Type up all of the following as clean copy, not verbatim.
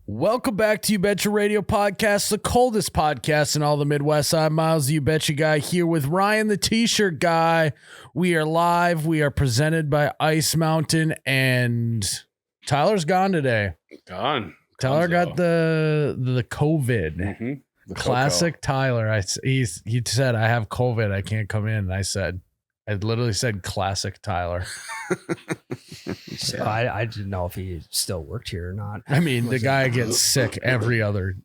Welcome back to You Betcha Radio Podcast, the coldest podcast in all the Midwest. I'm Miles, the You Betcha guy, here with Ryan, the T-shirt guy. We are live. We are presented by Ice Mountain, and Tyler's gone today. Gone. Tyler got the COVID. Mm-hmm. The Classic Coco. Tyler. He said, I have COVID. I can't come in. And I literally said classic Tyler. So I didn't know if he still worked here or not. I mean, the guy gets sick every other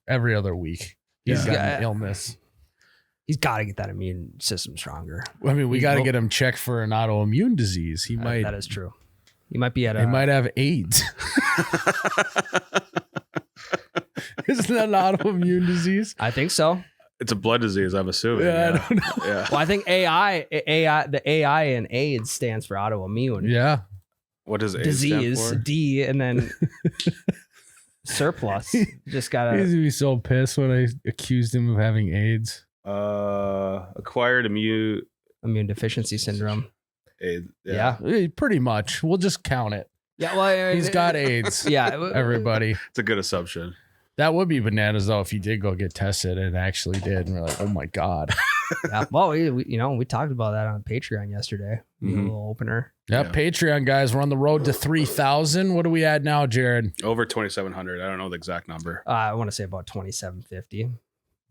week. He's got an illness. He's got to get that immune system stronger. I mean, we got to get him checked for an autoimmune disease. He might. That is true. He might be at He might have AIDS. Isn't that an autoimmune disease? I think so. It's a blood disease, I'm assuming. Yeah, I don't know. Yeah. Well, I think the AI in AIDS stands for autoimmune. Yeah. What does AIDS Disease, stand for? D, and then surplus. Just He's gotta. gonna be so pissed when I accused him of having AIDS. Acquired immune Deficiency syndrome. AIDS. Yeah. Pretty much. We'll just count it. Yeah. Well, He's got AIDS. Yeah. Everybody. It's a good assumption. That would be bananas though if he did go get tested and actually did, and we're like, oh my god. Yeah. Well, we talked about that on Patreon yesterday. Mm-hmm. A little opener. Yep. Yeah. Patreon guys, we're on the road to 3,000. What are we at now, Jared? Over 2,700. I don't know the exact number. I want to say about 2,750.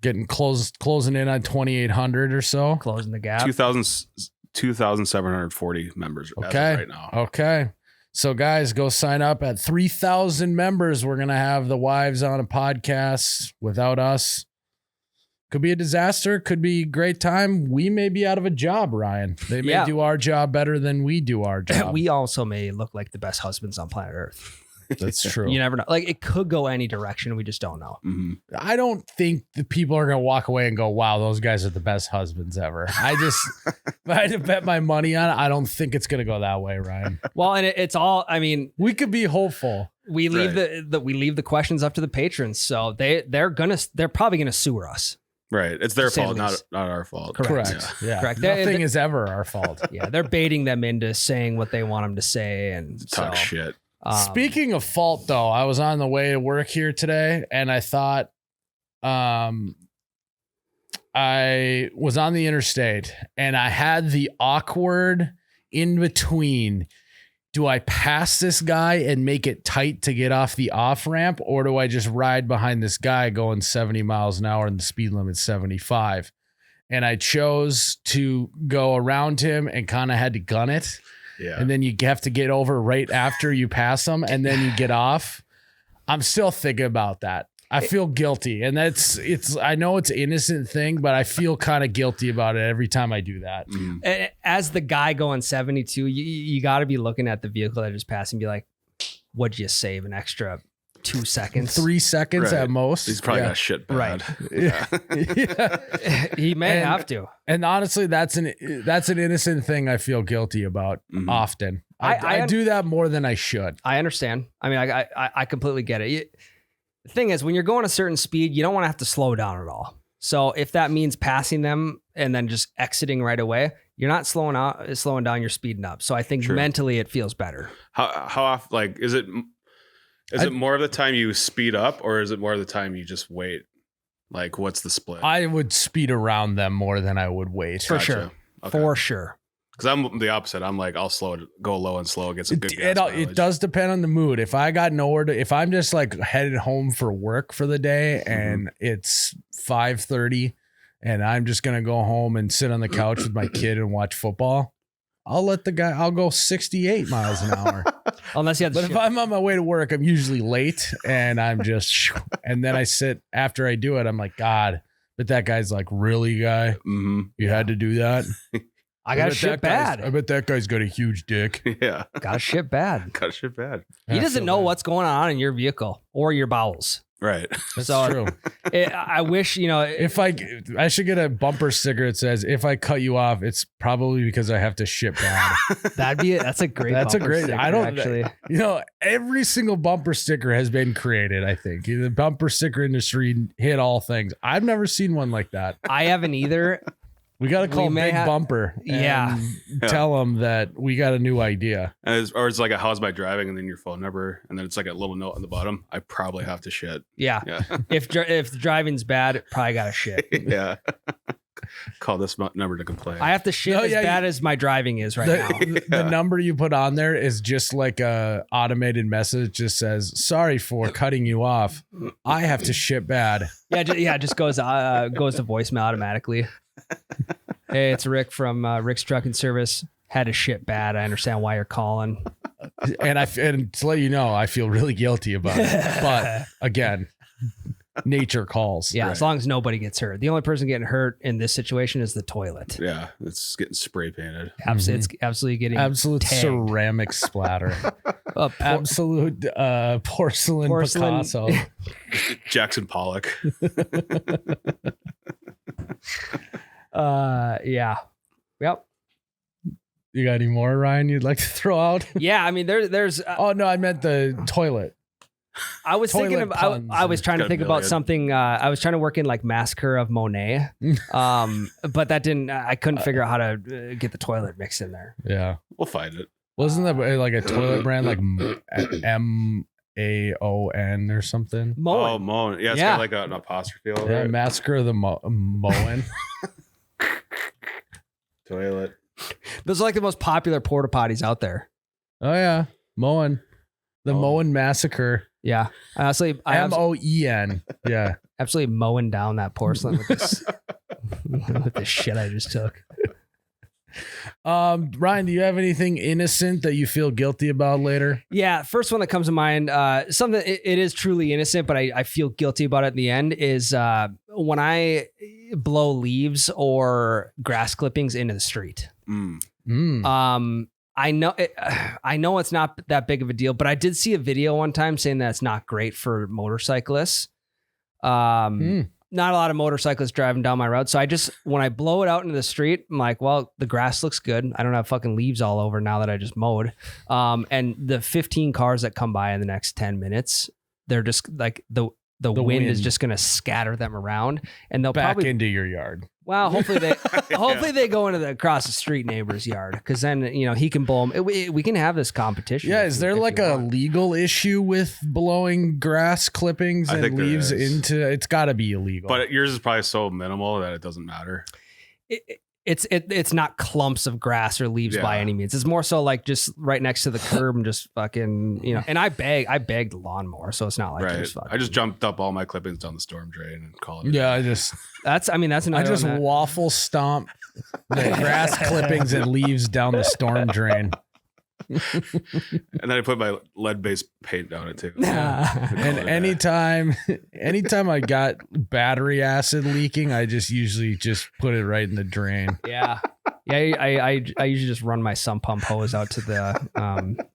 Getting closing in on 2,800 or so. Closing the gap. 2,740 members as of right now. Okay. So guys, go sign up at 3,000 members. We're going to have the wives on a podcast without us. Could be a disaster. Could be a great time. We may be out of a job, Ryan. They may do our job better than we do our job. We also may look like the best husbands on planet Earth. That's true. You never know. Like, it could go any direction. We just don't know. Mm-hmm. I don't think the people are going to walk away and go, wow, those guys are the best husbands ever. If I had to bet my money on it, I don't think it's going to go that way, Ryan. Well, and it's all, I mean, We could be hopeful. we leave we leave the questions up to the patrons. So they're probably gonna sue us. Right. It's their Say the fault, least. not our fault. Correct. Yeah. Correct. Nothing is ever our fault. Yeah, they're baiting them into saying what they want them to say and Talk shit. Speaking of fault, though, I was on the way to work here today, and I thought, I was on the interstate, and I had the awkward in between. Do I pass this guy and make it tight to get off the off ramp, or do I just ride behind this guy going 70 miles an hour and the speed limit's 75? And I chose to go around him and kind of had to gun it. Yeah. And then you have to get over right after you pass them, and then you get off. I'm still thinking about that. I feel guilty, and I know it's an innocent thing, but I feel kind of guilty about it every time I do that. Mm. As the guy going 72, you got to be looking at the vehicle that just passed and be like, what'd you save? An extra 2 seconds? 3 seconds Right. at most. He's probably got shit bad. Yeah. He may have to. And honestly, that's an innocent thing I feel guilty about often. I do that more than I should. I understand. I mean, I completely get it. The thing is, when you're going a certain speed, you don't want to have to slow down at all. So if that means passing them and then just exiting right away, you're not slowing down, you're speeding up. So I think mentally it feels better. How often, like, is it more of the time you speed up, or is it more of the time you just wait? Like, what's the split? I would speed around them more than I would wait. For sure. Okay. For sure. Because I'm the opposite. I'm like, I'll go low and slow, get some good gas mileage. It does depend on the mood. If I got nowhere to, if I'm just like headed home for work for the day and it's 5:30 and I'm just going to go home and sit on the couch with my kid and watch football, I'll go 68 miles an hour. Unless you have But if I'm on my way to work, I'm usually late and I'm just, and then I sit after I do it. I'm like, God, but that guy's like, really, guy? You had to do that? I got shit bad. I bet that guy's got a huge dick. Yeah. Got shit bad. Got shit bad. He doesn't know what's going on in your vehicle or your bowels. Right. That's So- true. I wish, If I should get a bumper sticker that says, if I cut you off, it's probably because I have to shit bad. that's a great. That's a bumper great, sticker, I don't actually. Every single bumper sticker has been created, I think. The bumper sticker industry hit all things. I've never seen one like that. I haven't either. We got to call may Big have- Bumper. Yeah. And tell him that we got a new idea. And it's like a how's my driving, and then your phone number, and then it's like a little note on the bottom. I probably have to shit. Yeah. Yeah. If the driving's bad, probably got to shit. Yeah. Call this number to complain. I have to shit as bad as my driving is right now. The number you put on there is just like a automated message. Just says, sorry for cutting you off. I have to shit bad. It just goes to voicemail automatically. Hey, it's Rick from Rick's Trucking Service. Had to shit bad. I understand why you're calling. And to let you know, I feel really guilty about it. But again, nature calls. Yeah, Right. as long as nobody gets hurt. The only person getting hurt in this situation is the toilet. Yeah, it's getting spray painted. It's absolutely getting Absolute tagged. ceramic splatter. Absolute porcelain Picasso. Jackson Pollock. Yeah. Yep. You got any more, Ryan, you'd like to throw out? Yeah, I mean there's Oh no, I meant the toilet. I was thinking of I was trying to think about something I was trying to work in like Massacre of Monet. But that didn't I couldn't figure out how to get the toilet mixed in there. Yeah. We'll find it. Wasn't that like a toilet brand like MAON or something? Moen. Oh, Moen. Yeah, it's Yeah. got like an apostrophe over Yeah, it. Massacre of the Moen. Toilet. Those are like the most popular porta potties out there. Oh yeah, Moen. The Moen Massacre. Yeah. Honestly, MOEN. Yeah. absolutely mowing down that porcelain with this with the shit I just took. Ryan, do you have anything innocent that you feel guilty about later? Yeah, first one that comes to mind, something it is truly innocent, but I feel guilty about it in the end is when I blow leaves or grass clippings into the street. I know it's not that big of a deal, but I did see a video one time saying that it's not great for motorcyclists. Not a lot of motorcyclists driving down my road. So when I blow it out into the street, I'm like, well, the grass looks good. I don't have fucking leaves all over now that I just mowed. And the 15 cars that come by in the next 10 minutes, they're just like the wind is just going to scatter them around, and they'll back probably into your yard. Well, hopefully they go into the across the street neighbor's yard, because then he can blow them. We can have this competition. Yeah, is there like a legal issue with blowing grass clippings and leaves into? It's got to be illegal. But yours is probably so minimal that it doesn't matter. It's not clumps of grass or leaves by any means. It's more so like just right next to the curb and just fucking And I bagged the lawnmower, so it's not like Right. fucking, I just jumped up all my clippings down the storm drain and called it. yeah, that's another. I just waffle stomp the grass clippings and leaves down the storm drain. And then I put my lead-based paint down it too. And anytime I got battery acid leaking, I just usually just put it right in the drain. Yeah. I usually just run my sump pump hose out to the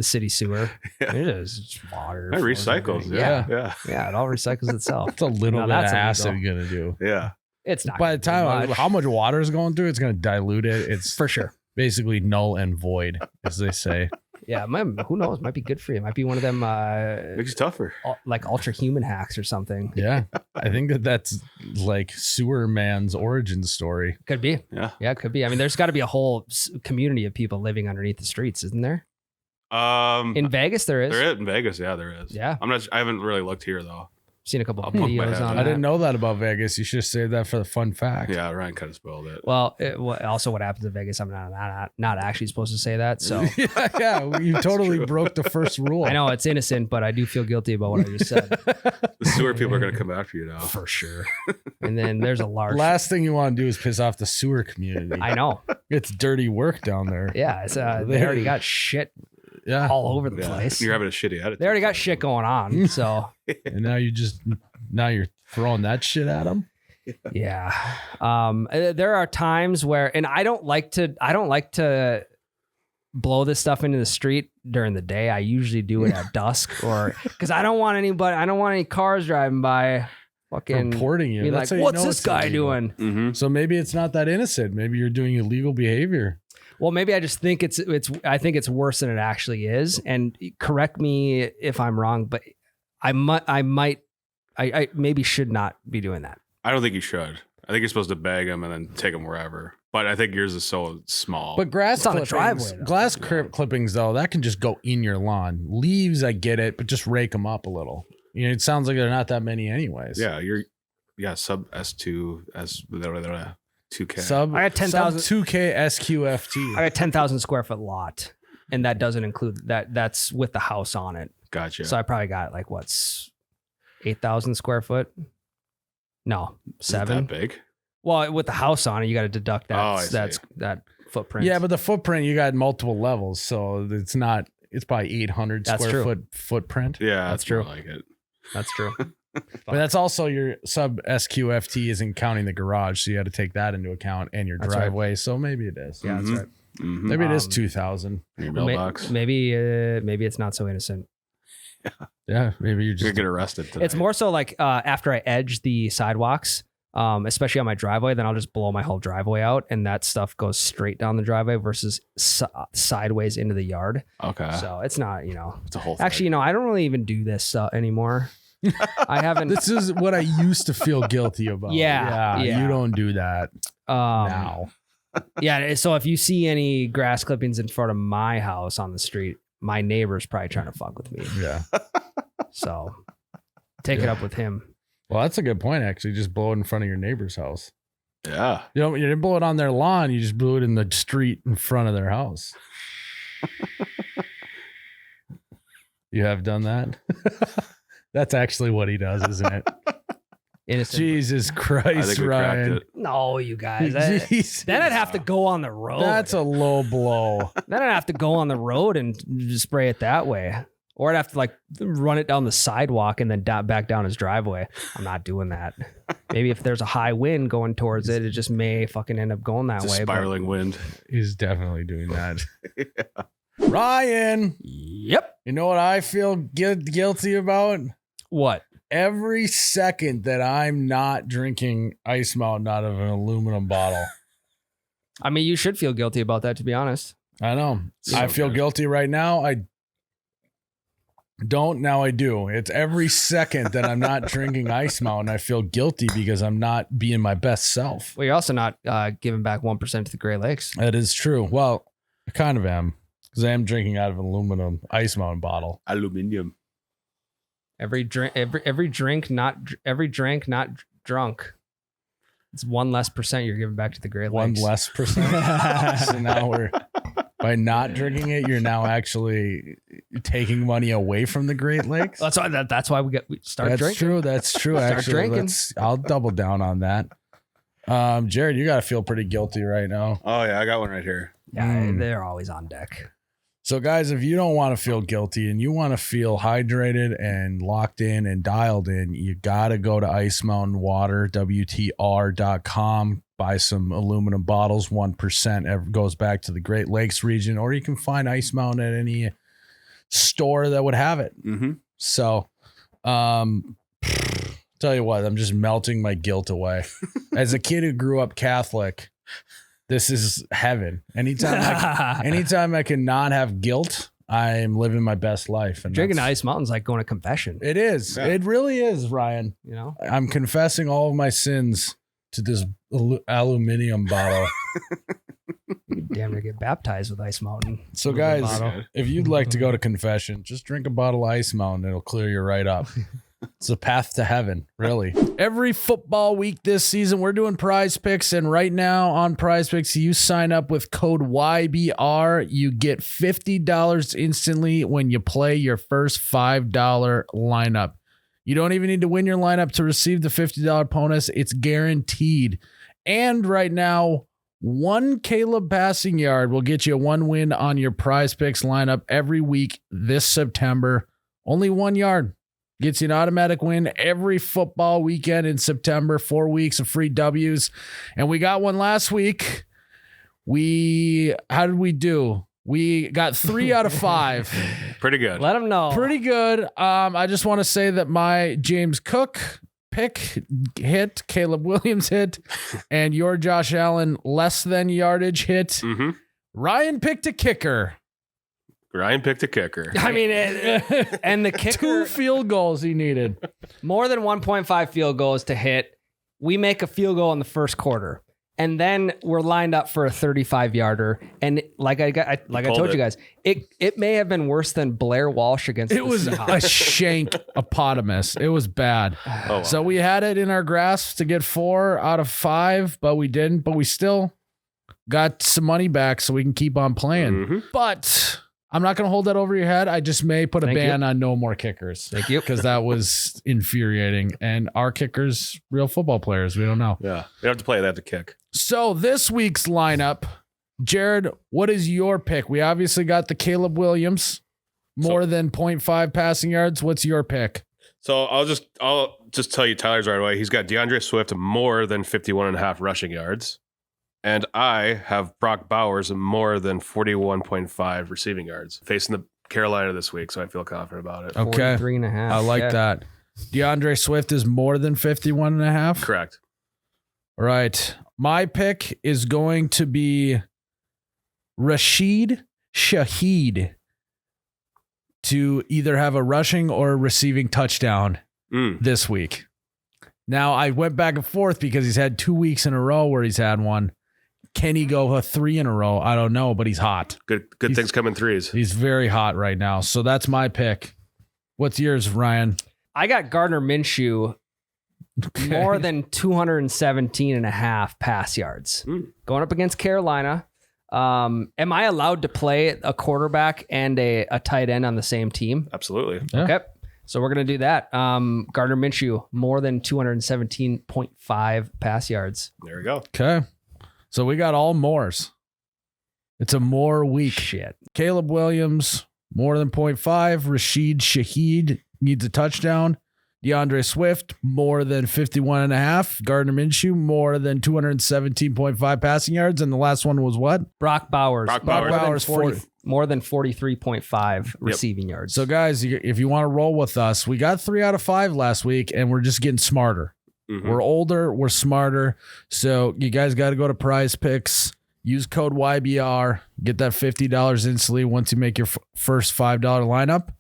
city sewer. Yeah. It is just water. It recycles. Yeah. Yeah. It all recycles itself. It's a little No, bit of that's acid illegal. gonna do. Yeah. It's not. By the gonna do time much. how much water is going through, it's gonna dilute it. It's For sure. basically null and void, as they say. Yeah, who knows? Might be good for you. Might be one of them Makes you tougher. like ultra human hacks or something. Yeah, I think that's like Sewer Man's origin story. Could be. Yeah. Yeah, it could be. I mean, there's got to be a whole community of people living underneath the streets, isn't there? In Vegas, there is. There is in Vegas. Yeah, there is. Yeah. I haven't really looked here though. Seen a couple I'll of poke my videos head on out. I that. didn't know that about Vegas. You should have saved that for the fun fact. Yeah, Ryan kind of spoiled it. Well, also what happens in Vegas, I'm not actually supposed to say that. So yeah, you totally broke the first rule. I know it's innocent, but I do feel guilty about what I just said. The sewer people are going to come after you now. For sure. And then there's a large. Last thing you want to do is piss off the sewer community. I know. It's dirty work down there. Yeah, it's they already got shit Yeah. all over the Yeah. place. You're having a shitty attitude. They already got shit going on. So And now you're throwing that shit at them. yeah. There are times where, and I don't like to blow this stuff into the street during the day. I usually do it at dusk, or because I don't want any cars driving by fucking Reporting you. being That's like, how you what's know this it's guy illegal. doing? Mm-hmm. So maybe it's not that innocent. Maybe you're doing illegal behavior. Well, maybe I just think I think it's worse than it actually is. And correct me if I'm wrong, but I maybe should not be doing that. I don't think you should. I think you're supposed to bag them and then take them wherever. But I think yours is so small. But grass It's on a clippings, driveway, though. clippings though, that can just go in your lawn. Leaves, I get it, but just rake them up a little. You know, it sounds like they're not that many anyways. yeah, sub S2 2K. Sub I got 10,000 2K SQFT. I got 10,000 square foot lot, and that doesn't include that. That's with the house on it. Gotcha. So I probably got like what's 8,000 square foot. No, Is it 7. that big? Well, with the house on it, you got to deduct that. Oh, I see. That's that footprint. Yeah, but the footprint, you got multiple levels, so it's not. It's probably 800 That's square true. foot footprint. Yeah, That's that's true. true. Like it. That's true. But that's also your sub SQFT isn't counting the garage, so you had to take that into account and your That's right. driveway. So maybe it is. Yeah, that's Mhm. right. Mhm. Maybe it is 2. 2,000. Your Well, mailbox. maybe it's not so innocent. Yeah, maybe you're You're gonna just get arrested today. It's more so like after I edge the sidewalks, especially on my driveway, then I'll just blow my whole driveway out, and that stuff goes straight down the driveway versus sideways into the yard. Okay. So it's not, It's a whole thing. Actually, I don't really even do this anymore. I haven't. This is what I used to feel guilty about. Yeah. You don't do that um, now. Yeah. So if you see any grass clippings in front of my house on the street, my neighbor's probably trying to fuck with me. Yeah. So take it up with him. Well, that's a good point, actually. Just blow it in front of your neighbor's house. Yeah. You didn't blow it on their lawn. You just blew it in the street in front of their house. You have done that? That's actually what he does, isn't it? Innocent. Jesus I Christ, think we cracked Ryan. it. No, you guys. Jeez. Then I'd have to go on the road. That's a low blow. Then I'd have to go on the road and just spray it that way. Or I'd have to like run it down the sidewalk and then back down his driveway. I'm not doing that. Maybe if there's a high wind going towards it, it just may fucking end up going that It's a way. but- spiraling wind. He's definitely doing that. Ryan, Yep. you know what I feel guilty about? What? Every second that I'm not drinking Ice Mountain out of an aluminum bottle. I mean, you should feel guilty about that, to be honest. I know. So I feel good. guilty right now. I don't. Now I do. It's every second that I'm not drinking Ice Mountain, I feel guilty because I'm not being my best self. Well, you're also not giving back 1% to the Great Lakes. That is true. Well, I kind of am because I am drinking out of an aluminum Ice Mountain bottle. Aluminium. Every drink not drunk. It's 1 less % you're giving back to the Great One Lakes. less percent. So now we're by not drinking it, you're now actually taking money away from the Great Lakes. That's why. That's why we start That's drinking. true. That's true. Start Actually, drinking. I'll double down on that. Jared, you gotta feel pretty guilty right now. Oh yeah, I got one right here. Yeah, they're always on deck. So, guys, if you don't want to feel guilty and you want to feel hydrated and locked in and dialed in, you got to go to Ice Mountain Water, WTR.com, buy some aluminum bottles. 1% goes back to the Great Lakes region, or you can find Ice Mountain at any store that would have it. Mm-hmm. So, tell you what, I'm just melting my guilt away. As a kid who grew up Catholic, this is heaven. Anytime I can not have guilt, I'm living my best life. And Drinking that's- Ice Mountain's like going to confession. It is. Yeah. It really is, Ryan. You know, I'm confessing all of my sins to this aluminum bottle. you damn near get baptized with Ice Mountain. So, Aluminum guys, bottle. if you'd like to go to confession, just drink a bottle of Ice Mountain. It'll clear you right up. It's a path to heaven, really. Every football week this season, we're doing prize picks. And right now on prize picks, you sign up with code YBR. You get $50 instantly when you play your first $5 lineup. You don't even need to win your lineup to receive the $50 bonus. It's guaranteed. And right now, one Caleb passing yard will get you 1 win on your prize picks lineup every week this September. Only 1 yard gets you an automatic win every football weekend in September. 4 weeks of free W's. And we got one last week. How did we do? We got 3 out of 5. Pretty good. Let them know. Pretty good. I just want to say that my James Cook pick hit, Caleb Williams hit, and your Josh Allen less than yardage hit. Mm-hmm. Ryan picked a kicker. Ryan picked a kicker. I mean, and the kicker, 2 field goals he needed. more than 1.5 field goals to hit we make a field goal in the first quarter. And then we're lined up for a 35-yarder. And like I told you guys, it may have been worse than Blair Walsh against It was a shank-opotamus. It was bad. Oh, wow. So we had it in our grasp to get 4 out of 5, but we didn't. But we still got some money back so we can keep on playing. Mm-hmm. But I'm not going to hold that over your head. I just may put a ban on no more kickers. Thank you. Because that was infuriating. And our kickers, real football players, we don't know. Yeah. You have to play. They have to kick. So this week's lineup, Jared, what is your pick? We obviously got the Caleb Williams, more than 0.5 passing yards. What's your pick? So I'll just tell you Tyler's right away. He's got DeAndre Swift more than 51.5 rushing yards. And I have Brock Bowers more than 41.5 receiving yards facing the Carolina this week. So I feel confident about it. Okay. 43.5. I like that. DeAndre Swift is more than 51.5. Correct. All right. My pick is going to be Rashid Shaheed to either have a rushing or a receiving touchdown this week. Now, I went back and forth because he's had 2 weeks in a row where he's had one. Can he go a 3 in a row? I don't know, but he's hot. Good things come in threes. He's very hot right now. So that's my pick. What's yours, Ryan? I got Gardner Minshew more than 217.5 pass yards going up against Carolina. Am I allowed to play a quarterback and a tight end on the same team? Absolutely. Yeah. Okay. So we're going to do that. Gardner Minshew, more than 217.5 pass yards. There we go. Okay. So we got all mores. It's a more week. Shit. Caleb Williams, more than 0.5. Rashid Shaheed needs a touchdown. DeAndre Swift, more than 51.5. Gardner Minshew, more than 217.5 passing yards. And the last one was what? Brock Bowers. Brock Bowers, more than 43.5 receiving yards. So, guys, if you want to roll with us, we got 3 out of 5 last week, and we're just getting smarter. Mm-hmm. We're older. We're smarter. So you guys got to go to PrizePicks. Use code YBR. Get that $50 instantly once you make your first $5 lineup.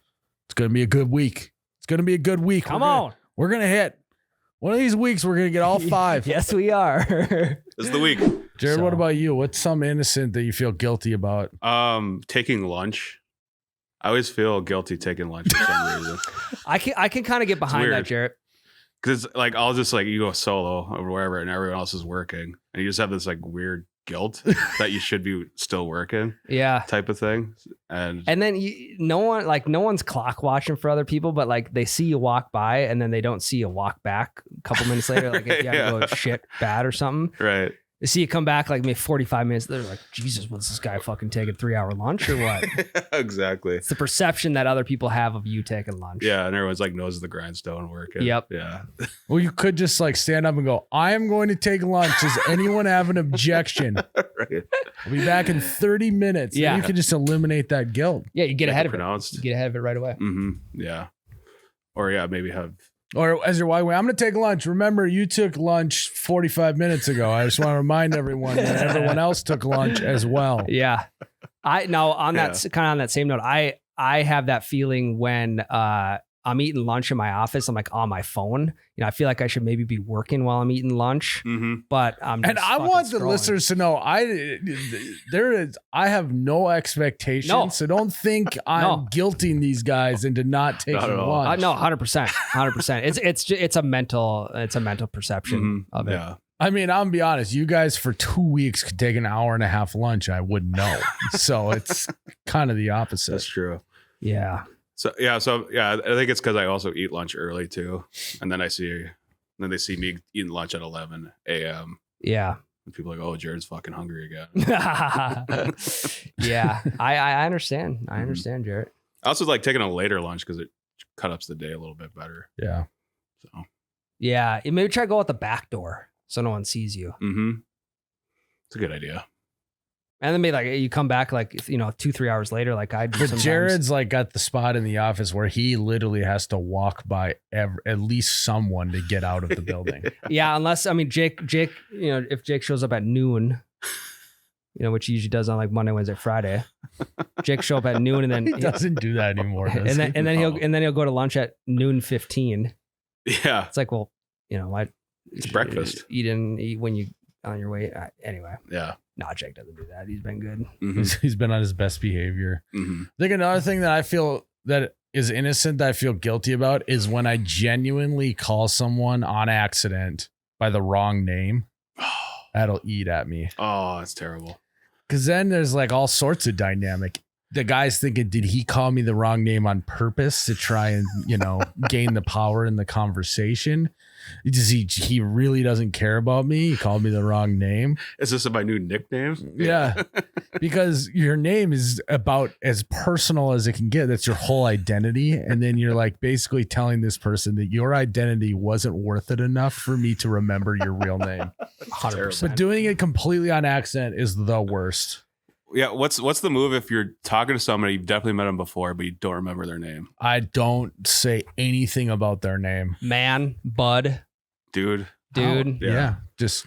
It's going to be a good week. It's going to be a good week. Come on. We're going to hit. One of these weeks, we're going to get all 5. Yes, we are. This is the week. Jared, what about you? What's some innocent that you feel guilty about? Taking lunch. I always feel guilty taking lunch for some reason. I can kind of get behind that, Jarrett. Because like I'll just like you go solo or wherever and everyone else is working and you just have this like weird guilt that you should be still working. Yeah. Type of thing. And then no one's clock watching for other people, but like they see you walk by and then they don't see you walk back a couple minutes later. Like if you have to go shit bad or something. Right. They see you come back like maybe 45 minutes. They're like, Jesus, what's this guy fucking taking 3-hour lunch or what? Exactly. It's the perception that other people have of you taking lunch. Yeah. And everyone's like nose of the grindstone working. Yep. Yeah. Well, you could just like stand up and go, I am going to take lunch. Does anyone have an objection? Right. I'll be back in 30 minutes. Yeah. And you can just eliminate that guilt. Yeah, you get ahead of pronounced. it. You get ahead of it right away. Mm-hmm. Yeah. Or yeah, maybe have. Or as your wife, I'm going to take lunch. Remember, you took lunch 45 minutes ago. I just want to remind everyone that everyone else took lunch as well. Yeah. That kind of on that same note, I have that feeling when I'm eating lunch in my office. I'm like on my phone. You know, I feel like I should maybe be working while I'm eating lunch, but I'm just and I want the listeners to know I have no expectations. No. So don't think I'm guilting these guys into not taking lunch. No, 100%. It's a mental perception of it. Yeah. I mean, I'm gonna be honest. You guys for 2 weeks could take an hour and a half lunch. I wouldn't know. So it's kind of the opposite. That's true. Yeah. So I think it's because I also eat lunch early too, and then they see me eating lunch at 11 a.m. Yeah. And people are like, oh, Jared's fucking hungry again. Yeah, I understand. I understand, Jared. I also like taking a later lunch because it cut up the day a little bit better. Yeah. So yeah, maybe try to go out the back door so no one sees you. It's a good idea. And then maybe like you come back like 2-3 hours later, like I do. But sometimes. Jared's like got the spot in the office where he literally has to walk by at least someone to get out of the building. Yeah, unless Jake, if Jake shows up at noon, which he usually does on like Monday, Wednesday, Friday. Jake show up at noon and then he doesn't do that anymore. Does and then he'll go to lunch at noon 15. Yeah, it's like, well, It's breakfast. Eat when you on your way. Anyway. Yeah. No, Jake doesn't do that. He's been good. Mm-hmm. He's been on his best behavior. Mm-hmm. I think another thing that I feel that is innocent that I feel guilty about is when I genuinely call someone on accident by the wrong name. That'll eat at me. Oh, it's terrible. Because then there's like all sorts of dynamic. The guy's thinking, did he call me the wrong name on purpose to try and, gain the power in the conversation? Does he really doesn't care about me? He called me the wrong name. Is this my new nickname? Yeah. Because your name is about as personal as it can get. That's your whole identity. And then you're like basically telling this person that your identity wasn't worth it enough for me to remember your real name. 100%. But doing it completely on accident is the worst. Yeah. What's the move if you're talking to somebody, you've definitely met them before, but you don't remember their name? I don't say anything about their name. Man, bud, Dude. Yeah. Just,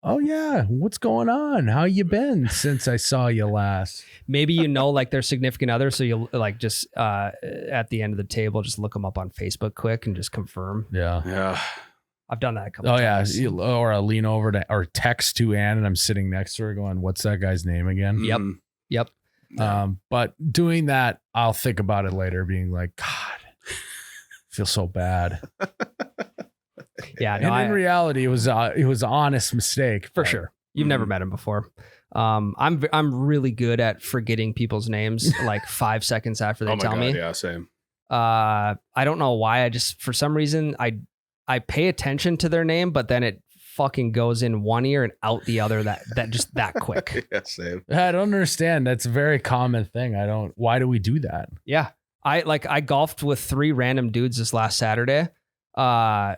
oh yeah, what's going on? How you been since I saw you last? maybe like their significant other, so you'll like just at the end of the table just look them up on Facebook quick and just confirm. Yeah. Yeah. I've done that a couple Oh times. yeah, or I lean over to or text to Ann and I'm sitting next to her going, "What's that guy's name again?" Yep. Mhm. Yep. But doing that, I'll think about it later, being like, God, I feel so bad. Yeah, no, And in reality, it was an honest mistake for but- sure. You've never met him before. I'm really good at forgetting people's names like 5 seconds after they Oh my tell God. me. Yeah. Same. I don't know why. I just for some reason I pay attention to their name, but then it fucking goes in one ear and out the other that just that quick. Yeah. Same. I don't understand. That's a very common thing. Why do we do that? Yeah. I golfed with 3 random dudes this last Saturday. I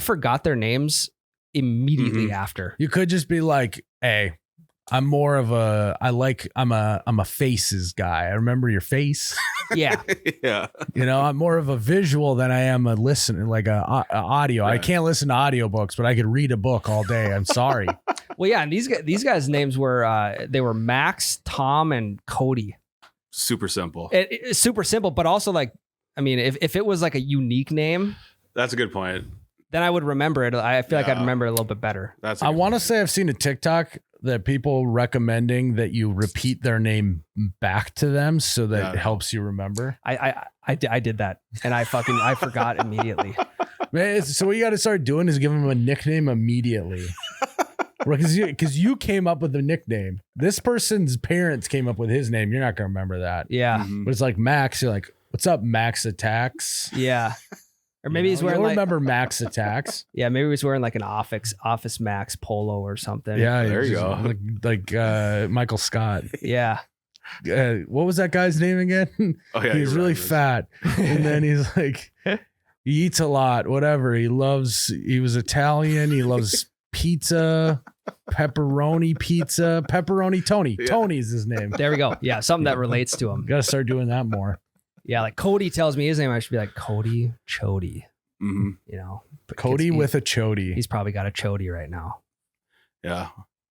forgot their names immediately after. You could just be like, hey, I'm a faces guy. I remember your face. Yeah. Yeah. I'm more of a visual than I am a listener, like a audio. I Right. can't listen to audiobooks, but I could read a book all day. I'm sorry. Well, yeah, and these guys' names were they were Max, Tom, and Cody. Super simple. It's super simple, but also like, I mean, if it was like a unique name, That's a good point. then I would remember it. I feel like I'd Yeah. remember it a little bit better. That's. I want to say I've seen a TikTok that people recommending that you repeat their name back to them so that Yeah. it helps you remember. I did that, and I forgot immediately. Man, so what you got to start doing is give them a nickname immediately. Because you came up with the nickname. This person's parents came up with his name. You're not going to remember that. Yeah, Mhm. But it's like Max. You're like, what's up, Max Attacks? yeah. Or maybe he's wearing You'll like remember Max Attacks. maybe he's wearing like an Office Max polo or something. Yeah, There you just go. Like Michael Scott. Yeah. What was that guy's name again? Oh yeah. He's you're really right. fat, and then he's like, he eats a lot. Whatever. He was Italian. He loves pizza, pepperoni Tony. Yeah. Tony's his name. There we go. Yeah, something that relates to him. Got to start doing that more. Yeah, like Cody tells me his name, I should be like Cody Chody. Mhm. But Cody he- with a chody. he's probably got a chody right now. Yeah.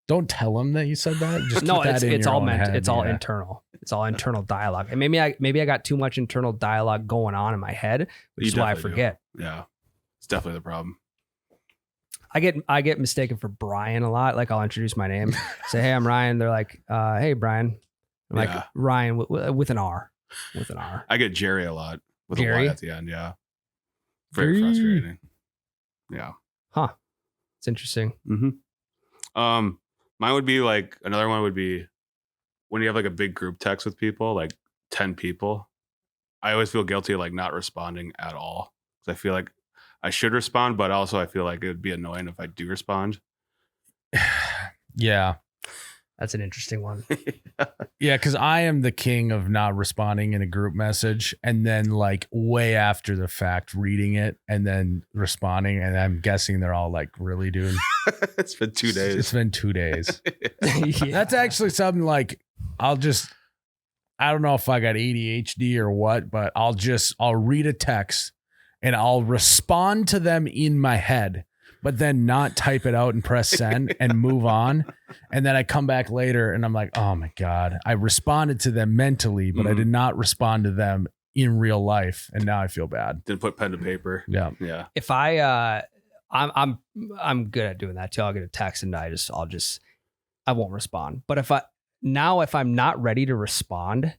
Don't tell him that you said that. Just No, keep that in it's your all own meant. head, It's all yeah. internal. It's all internal dialogue. And maybe I got too much internal dialogue going on in my head, which You is why I definitely do. forget. Yeah. It's definitely the problem. I get mistaken for Brian a lot. Like I'll introduce my name, say, "Hey, I'm Ryan." They're like, "Hey, Brian." I'm Yeah. like Ryan with an R, with an R. I get Jerry a lot with Jerry? a Y at the end. Yeah. Very Jerry. frustrating. Yeah. Huh? It's interesting. Mm-hmm. Mine would be like another one would be when you have like a big group text with people, like 10 people. I always feel guilty of like not responding at all because I feel like I should respond, but also I feel like it would be annoying if I do respond. Yeah. That's an interesting one. Yeah, because I am the king of not responding in a group message and then like way after the fact reading it and then responding. And I'm guessing they're all like, really, dude? It's been 2 days. It's been 2 days. Yeah. That's actually something like I don't know if I got ADHD or what, but I'll read a text and I'll respond to them in my head, but then not type it out and press send and move on. And then I come back later and I'm like, oh my God, I responded to them mentally, but I Mhm. did not respond to them in real life. And now I feel bad. Didn't put pen to paper. Yeah. Yeah. If I I'm good at doing that too. I'll get a text and I won't respond. But if I'm not ready to respond,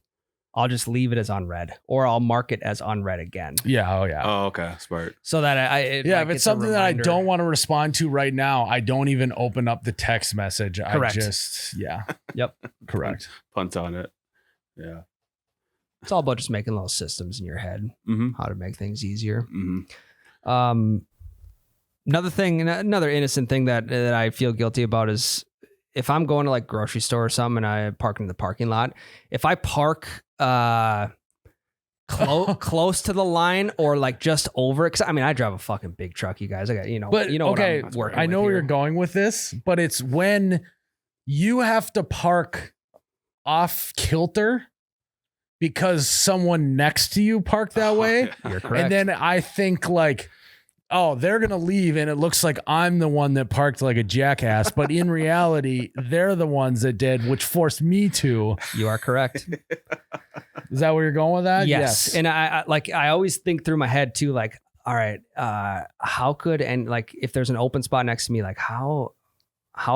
I'll just leave it as unread, or I'll mark it as unread again. Yeah. Oh yeah. Oh, okay. Smart. So that if it's something that I don't want to respond to right now, I don't even open up the text message. Correct. I just, Yep. Correct. Punt on it. Yeah. It's all about just making little systems in your head, how to make things easier. Another innocent thing that I feel guilty about is if I'm going to like grocery store or something and I park in the parking lot, if I park close to the line or like just over it, because I mean I drive a fucking big truck, you guys. I got But okay, I know where you're going with this, but it's when you have to park off kilter because someone next to you parked that way. You're correct. And then I think like, oh, they're going to leave. And it looks like I'm the one that parked like a jackass. But in reality, they're the ones that did, which forced me to. You are correct. Is that where you're going with that? Yes. And I always think through my head too, like, all right, how could, and like, if there's an open spot next to me, like how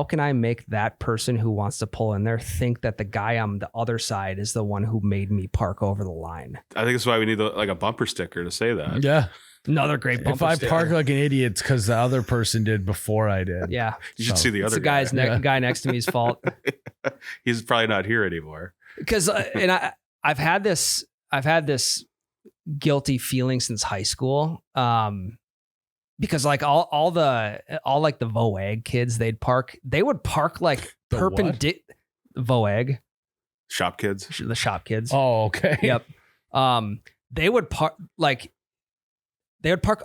can I make that person who wants to pull in there think that the guy on the other side is the one who made me park over the line? I think that's why we need like a bumper sticker to say that. Yeah. Another great bumper If I sticker. park like an idiot, it's because the other person did before I did. Yeah. You should see the other guy next to me's fault. He's probably not here anymore. Because I've had this guilty feeling since high school. Because like all like the VOAG kids, they would park like perpendicular. VOAG. Shop kids. The shop kids. Oh, okay. Yep. They would park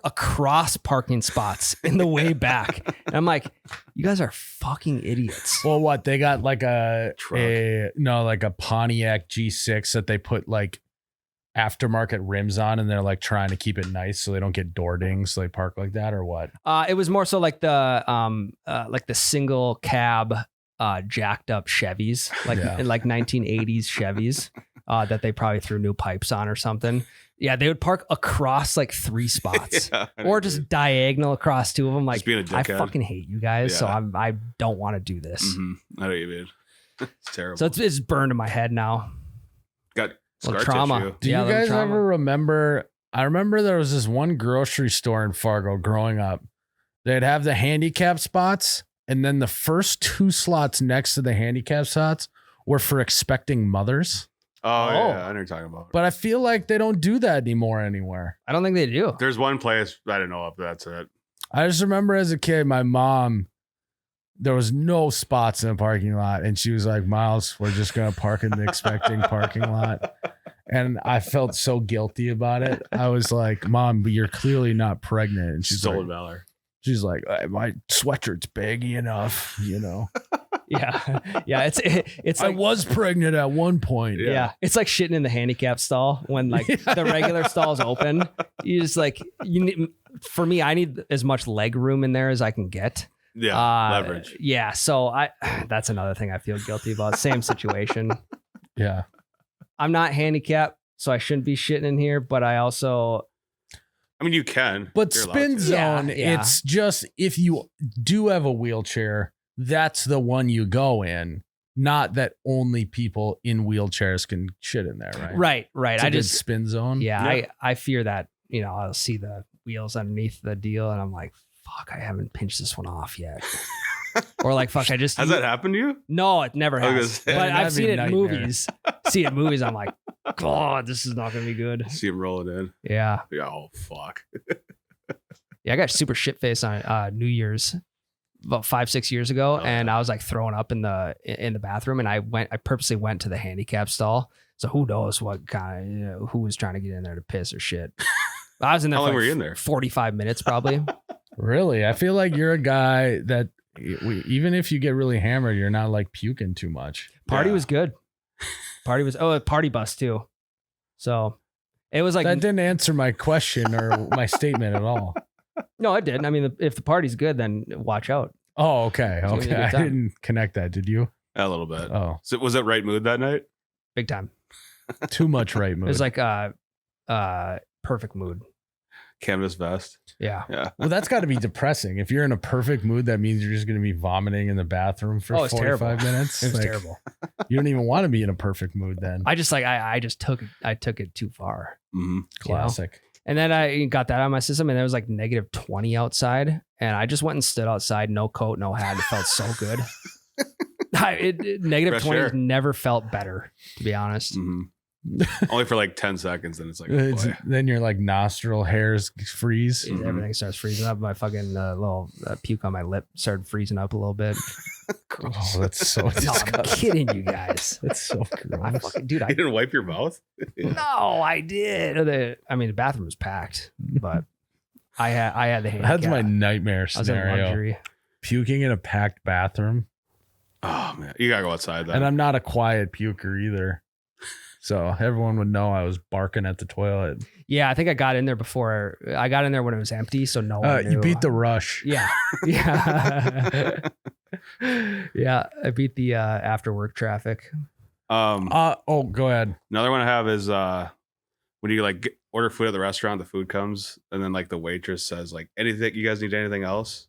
across parking spots in the way back. And I'm like, you guys are fucking idiots. Well, what? They got like like a Pontiac G6 that they put like aftermarket rims on, and they're like trying to keep it nice so they don't get door dings. So they park like that, or what? It was more so like the single cab jacked up Chevys, in like 1980s Chevys that they probably threw new pipes on or something. Yeah, they would park across like 3 spots or just diagonal across 2 of them. Like, I fucking hate you guys, so I don't want to do this. I know what you mean. It's terrible. So it's burned in my head now. Got scar trauma. tissue. Do you guys ever remember? I remember there was this one grocery store in Fargo growing up. They'd have the handicap spots, and then the first 2 slots next to the handicap spots were for expecting mothers. Oh, yeah, I know what you're talking about. But I feel like they don't do that anymore anywhere. I don't think they do. There's one place I didn't know of, but that's it. I just remember as a kid, my mom, there was no spots in the parking lot. And she was like, Miles, we're just going to park in the expecting parking lot. And I felt so guilty about it. I was like, Mom, but you're clearly not pregnant. And she's Stolen like, valor. She's like, my sweatshirt's baggy enough, you know. Yeah. It's I like, was pregnant at one point. yeah. It's like shitting in the handicap stall when like the regular stall's open. You just like, for me, I need as much leg room in there as I can get. Yeah. Leverage. Yeah. So that's another thing I feel guilty about. Same situation. Yeah. I'm not handicapped, so I shouldn't be shitting in here, but I also, I mean, you can. But You're allowed spin to. zone, Yeah. it's just if you do have a wheelchair, that's the one you go in. Not that only people in wheelchairs can shit in there, right? Right. It's a good spin zone. Yeah. I fear that, I'll see the wheels underneath the deal and I'm like, fuck, I haven't pinched this one off yet. Or like, fuck, Has that happened to you? No, it never I was has. gonna say, But I've that'd be seen a it in nightmare. movies. I'm like, God, this is not going to be good. See him rolling in. Yeah. Oh, fuck. Yeah. I got super shit faced on New Year's about 5-6 years ago. And I was like throwing up in the bathroom and I purposely went to the handicap stall. So who knows what kind of, who was trying to get in there to piss or shit. I was in there How for long like were you in there? 45 minutes probably. Really? I feel like you're a guy that even if you get really hammered, you're not like puking too much. Party Yeah. was good. A party bus too. So it was like, That didn't answer my question or my statement at all. no, it didn't. I mean, if the party's good, then watch out. Oh, okay. It's gonna be a Okay. good I time. didn't connect that. Did you? A little bit. Oh, So was it right mood that night? Big time. too much right It mood. was like perfect mood. canvas vest. Yeah. Yeah. Well, that's got to be depressing. If you're in a perfect mood, that means you're just going to be vomiting in the bathroom for it's 45 terrible. minutes. It was Like, terrible. You don't even want to be in a perfect mood then. I just took it too far. Mm-hmm. Classic. And then I got that out of my system, and there was like negative 20 outside, and I just went and stood outside, no coat, no hat. It felt so good. Negative Fresh 20 air. never felt better, to be honest. Mm-hmm. Only for like 10 seconds, and it's like, oh It's- boy. then your like nostril hairs freeze. Mhm. Everything starts freezing up. My fucking little puke on my lip started freezing up a little bit. Oh, that's so No, I'm disgusting. kidding you guys. That's so I gross. fucking, dude, You didn't wipe your mouth? no, I did. The bathroom was packed, but I had the handicap. That's my nightmare I was in scenario. luxury. Puking in a packed bathroom. Oh man, you gotta go outside then. And I'm not a quiet puker either. So everyone would know I was barking at the toilet. Yeah, I think I got in there before. I got in there when it was empty, so no one You knew. beat the rush. Yeah, yeah, yeah. I beat the after work traffic. Go ahead. Another one I have is when you like order food at the restaurant, the food comes, and then like the waitress says like, anything, you guys need anything else?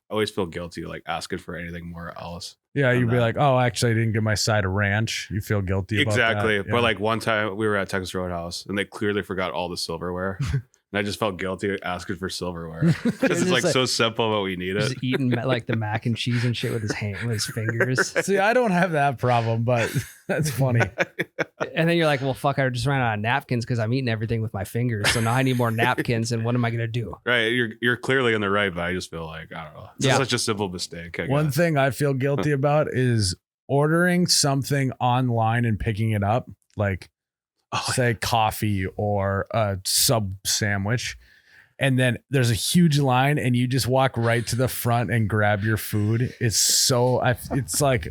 I always feel guilty like asking for anything more else. Yeah, And you'd be that- like, oh, actually, I didn't get my side of ranch. You feel guilty about Exactly. that. Yeah. But like one time we were at Texas Roadhouse and they clearly forgot all the silverware. And I just felt guilty asking for silverware because it's like so simple, but we need it. Just eating like the mac and cheese and shit with his fingers. See, I don't have that problem, but that's funny. And then you're like, well, fuck, I just ran out of napkins because I'm eating everything with my fingers. So now I need more napkins. And what am I going to do? Right. You're clearly in the right, but I just feel like, I don't know. It's Yeah. such a simple mistake. I One guess. thing I feel guilty about is ordering something online and picking it up, like say coffee or a sub sandwich. And then there's a huge line and you just walk right to the front and grab your food. It's like,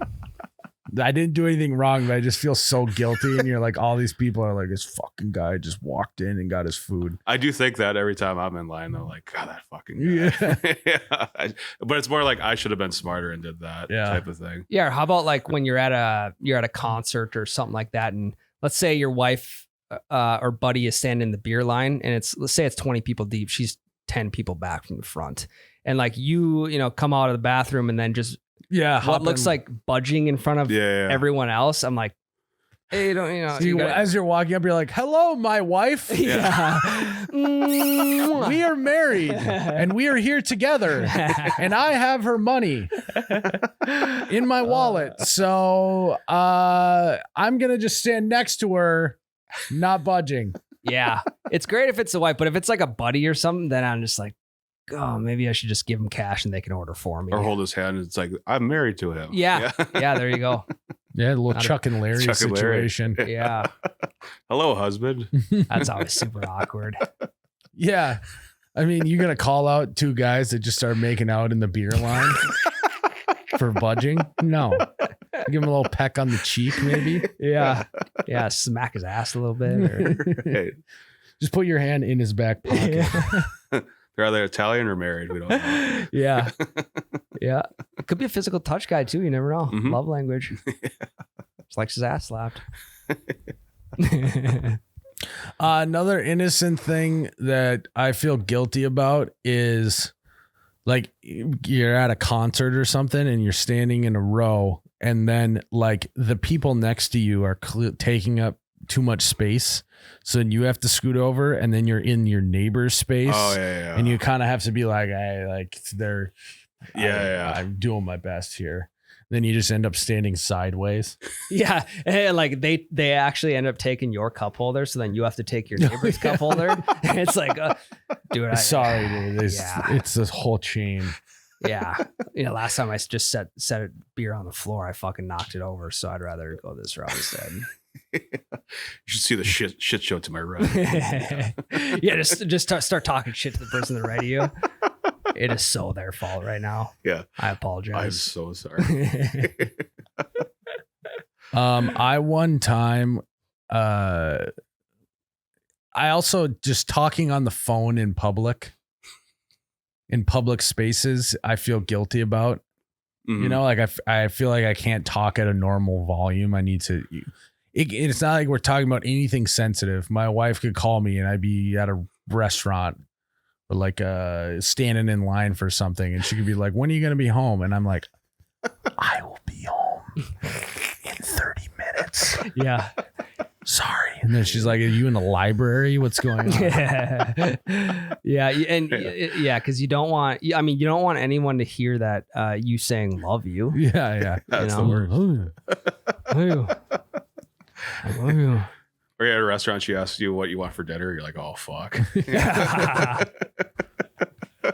I didn't do anything wrong, but I just feel so guilty. And you're like, all these people are like, this fucking guy just walked in and got his food. I do think that every time I'm in line, though, like, God, that fucking guy. Yeah. But it's more like I should have been smarter and did that type of thing. Yeah. Or how about like when you're at a concert or something like that, and let's say your wife or buddy is standing in the beer line, and let's say it's 20 people deep. She's 10 people back from the front, and like you come out of the bathroom and then just what looks like budging in front of everyone else. I'm like, hey, as you're walking up, you're like, hello, my wife. Yeah. We are married and we are here together and I have her money in my wallet. So I'm going to just stand next to her, not budging. Yeah. It's great if it's a wife, but if it's like a buddy or something, then I'm just like, oh, maybe I should just give him cash and they can order for me. Or hold his hand. It's like, I'm married to him. Yeah. Yeah. There you go. Yeah, a little Chuck and Larry Chuck and Larry. situation. Yeah. Hello, husband. That's always super awkward. Yeah. I mean, you're going to call out two guys that just start making out in the beer line for budging? No. Give him a little peck on the cheek, maybe. Yeah. Yeah. Smack his ass a little bit. Or... Hey, Just put your hand in his back pocket. they're either Italian or married. We don't know. Yeah. Yeah. It could be a physical touch guy too. You never know. Mhm. Love language. Just likes his ass slapped. Another innocent thing that I feel guilty about is like you're at a concert or something and you're standing in a row and then like the people next to you are taking up too much space. So then you have to scoot over and then you're in your neighbor's space. Oh, yeah. And you kind of have to be like, hey, like they're, Yeah. I'm doing my best here. Then you just end up standing sideways. Yeah. And like they actually end up taking your cup holder. So then you have to take your neighbor's cup holder. And it's like, dude, Sorry, dude. Yeah. It's this whole chain. Yeah. Last time I just set a beer on the floor, I fucking knocked it over. So I'd rather go this route instead. You should see the shit show to my right. Yeah. Just start talking shit to the person that read you. It is so their fault right now. Yeah. I apologize. I'm so sorry. I one time I also just talking on the phone in public spaces I feel guilty about. Mhm. You know, like I feel like I can't talk at a normal volume. I need to it's not like we're talking about anything sensitive. My wife could call me and I'd be at a restaurant or like standing in line for something, and she could be like, "When are you going to be home?" And I'm like, "I will be home in 30 minutes." Yeah. Sorry. And then she's like, "Are you in the library? What's going on?" Yeah. And yeah, because you don't want anyone to hear that you saying love you. Yeah. That's the know? worst. Love you. I love you. Or you're at a restaurant, she asks you what you want for dinner. You're like, oh, fuck.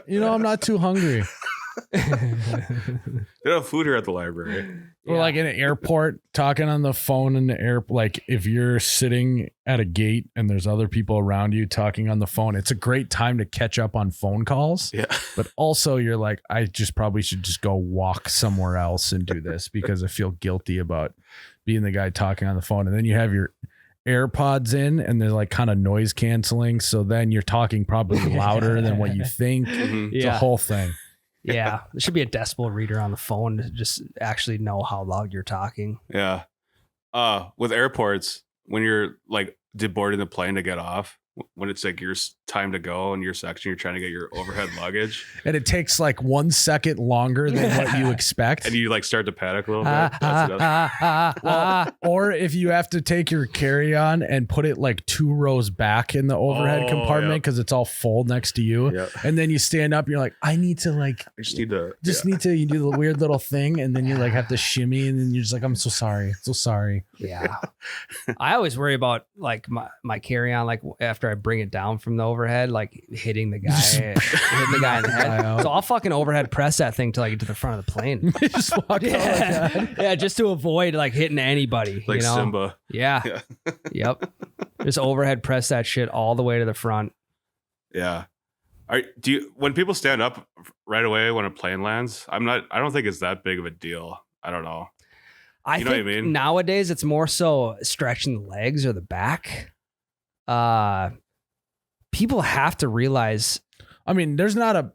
I'm not too hungry. They don't have food here at the library. Or like in an airport, talking on the phone in the air. Like if you're sitting at a gate and there's other people around you talking on the phone, it's a great time to catch up on phone calls. Yeah. But also you're like, I just probably should just go walk somewhere else and do this because I feel guilty about being the guy talking on the phone. And then you have your AirPods in and they're like kind of noise canceling. So then you're talking probably louder than what you think. Mhm. It's a whole thing. Yeah. There should be a decibel reader on the phone to just actually know how loud you're talking. Yeah. With airports, when you're like deboarding the plane to get off, when it's like your time to go in your section, you're trying to get your overhead luggage. And it takes like 1 second longer than what you expect. And you like start to panic a little bit. That's Or if you have to take your carry-on and put it like 2 rows back in the overhead compartment because it's all full next to you. Yep. And then you stand up and you're like, I need to like, I just need to, you do the weird little thing. And then you like have to shimmy and then you're just like, I'm so sorry. So sorry. Yeah. I always worry about like my carry-on, like after I bring it down from the overhead, like hitting the guy in the head. So I'll fucking overhead press that thing till I get to the front of the plane. Just walk out. Yeah, just to avoid like hitting anybody. like Simba. Yeah. Yep. Just overhead press that shit all the way to the front. Yeah. When people stand up right away when a plane lands, I don't think it's that big of a deal. I don't know. I know think what I mean? Nowadays it's more so stretching the legs or the back. People have to realize. I mean, there's not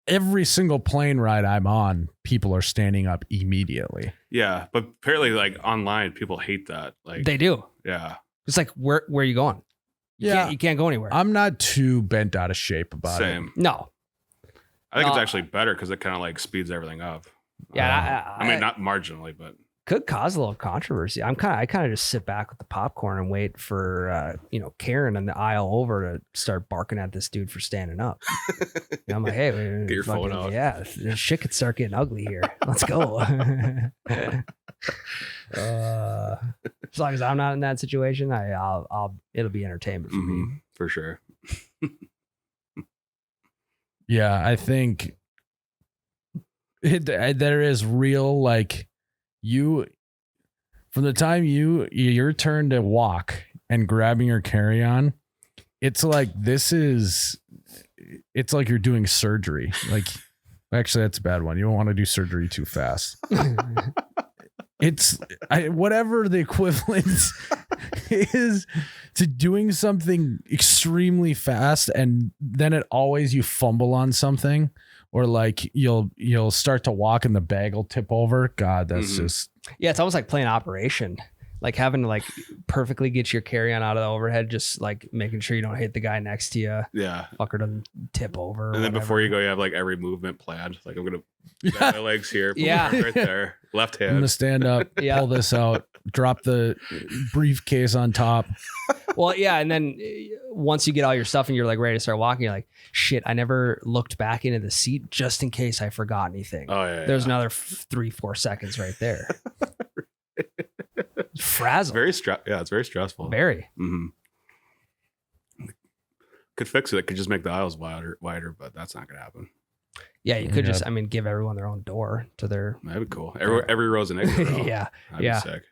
every single plane ride I'm on, people are standing up immediately. Yeah, but apparently, like online, people hate that. Like They do. Yeah. It's like, where are you going? You can't go anywhere. I'm not too bent out of shape about it. Same. No. I think it's actually better because it kind of like speeds everything up. Yeah. I mean, not marginally, but could cause a little controversy. I kind of just sit back with the popcorn and wait for Karen in the aisle over to start barking at this dude for standing up. I'm like, hey, get your phone out. Yeah, this shit could start getting ugly here. Let's go. As long as I'm not in that situation, it'll be entertainment for me. For sure. Yeah, I think there is real like. From the time your turn to walk and grabbing your carry-on, it's like it's like you're doing surgery. Like, actually, that's a bad one. You don't want to do surgery too fast. Whatever the equivalent is to doing something extremely fast, and then you fumble on something. Or like you'll start to walk and the bag will tip over. God, that's just. Yeah, it's almost like playing Operation. Like having to like perfectly get your carry-on out of the overhead, just like making sure you don't hit the guy next to you. Yeah. Fucker doesn't tip over. And then before you go, you have like every movement planned. Like I'm going to bend my legs here. Put my arms right there. Left hand. I'm going to stand up, pull this out, drop the briefcase on top. Well, yeah. And then once you get all your stuff and you're like ready to start walking, you're like, shit, I never looked back into the seat just in case I forgot anything. Oh, yeah. There's another 3-4 seconds right there. Frazzle. It's very stressful. Very. Mm-hmm. Could fix it. It could just make the aisles wider, but that's not going to happen. Yeah, you could just, give everyone their own door to their. That'd be cool. Every row's an exit row. Yeah. That'd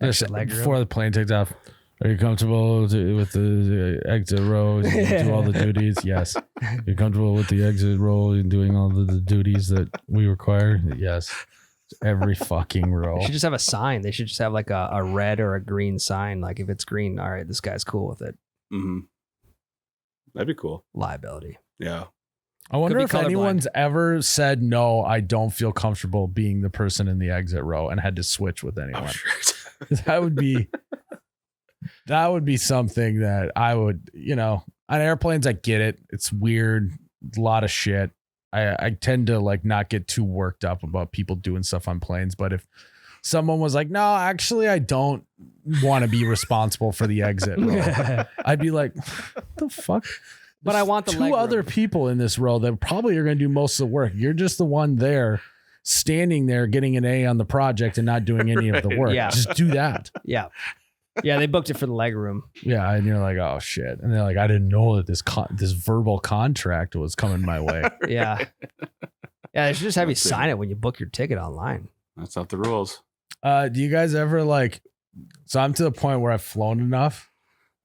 be sick. Before the plane takes off, are you comfortable with the exit row and do all the duties? Yes. You're comfortable with the exit row and doing all the duties that we require? Yes. Every fucking row. They should just have a sign. They should just have like a red or a green sign. Like if it's green, all right, this guy's cool with it. Mm-hmm. That'd be cool. Liability. Yeah. I wonder if anyone's ever said, no, I don't feel comfortable being the person in the exit row and had to switch with anyone. Sure. That would be something that I would, on airplanes, I get it. It's weird. a lot of shit. I tend to like not get too worked up about people doing stuff on planes. But if someone was like, no, actually, I don't want to be responsible for the exit row, I'd be like, what the fuck? But I want the two other people in this row that probably are going to do most of the work. You're just the one there standing there getting an A on the project and not doing any of the work. Yeah. Just do that. Yeah. Yeah, they booked it for the leg room. Yeah, and you're like, oh shit, and they're like, I didn't know that this verbal contract was coming my way. Yeah, yeah, they should just have you sign it when you book your ticket online. That's not the rules. Do you guys ever like? So I'm to the point where I've flown enough.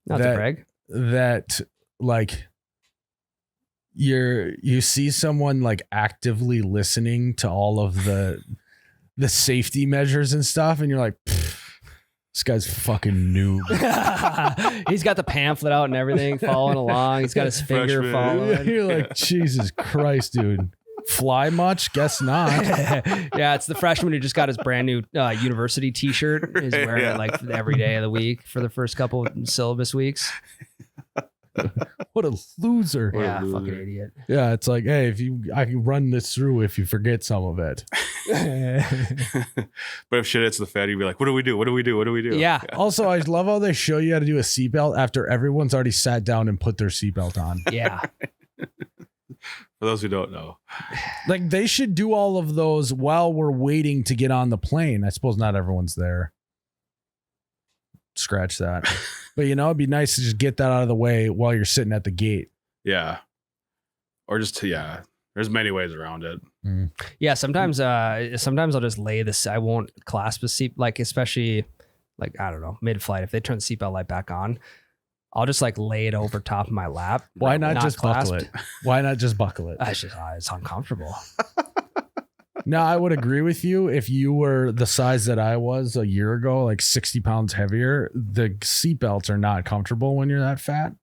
Not to brag. That like you see someone like actively listening to all of the safety measures and stuff, and you're like, this guy's fucking noob. He's got the pamphlet out and everything, following along. He's got his finger Freshman. following. You're like, Jesus Christ, dude. Fly much? Guess not. Yeah, it's the freshman who just got his brand new university t-shirt. He's wearing it like every day of the week for the first couple of syllabus weeks. What a loser. Yeah, fucking idiot. Yeah, it's like, hey, I can run this through if you forget some of it. But if shit hits the fan, you'd be like, what do we do? What do we do? What do we do? Yeah. Also, I love how they show you how to do a seatbelt after everyone's already sat down and put their seatbelt on. Yeah. For those who don't know. Like, they should do all of those while we're waiting to get on the plane. I suppose not everyone's there. Scratch that. But, it'd be nice to just get that out of the way while you're sitting at the gate. Yeah. Or just, there's many ways around it. Mm. Yeah, sometimes I'll just lay this. I won't clasp the seat, like especially like, I don't know, mid-flight. If they turn the seatbelt light back on, I'll just like lay it over top of my lap. Why not just clasped. buckle it? Why not just buckle it? It's uncomfortable. No, I would agree with you. If you were the size that I was a year ago, like 60 pounds heavier, the seatbelts are not comfortable when you're that fat.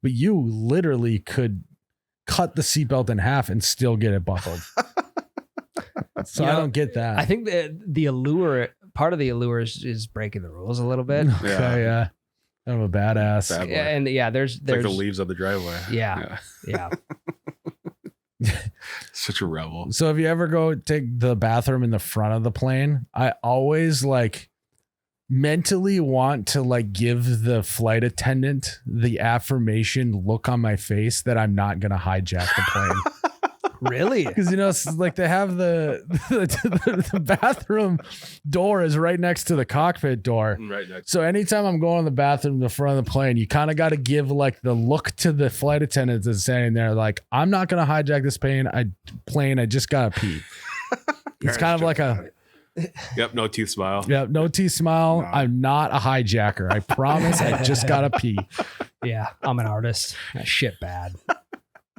But you literally could cut the seatbelt in half and still get it buckled. So I don't get that. I think the allure, part of the allure is breaking the rules a little bit. Okay, yeah. I'm a badass. Bad boy. Yeah, and yeah, there's It's like the leaves of the driveway. Yeah. Such a rebel. So if you ever go take the bathroom in the front of the plane, I always like mentally want to like give the flight attendant the affirmation look on my face that I'm not going to hijack the plane. Really? Because it's like they have the bathroom door is right next to the cockpit door. Right next. So anytime I'm going to the bathroom in the front of the plane, you kind of got to give like the look to the flight attendants that's standing there, like, I'm not going to hijack this plane. I just got to pee. It's kind of like a Yep, no teeth smile. no teeth smile. No. I'm not a hijacker. I promise. I just got to pee. Yeah, I'm an artist. That shit bad.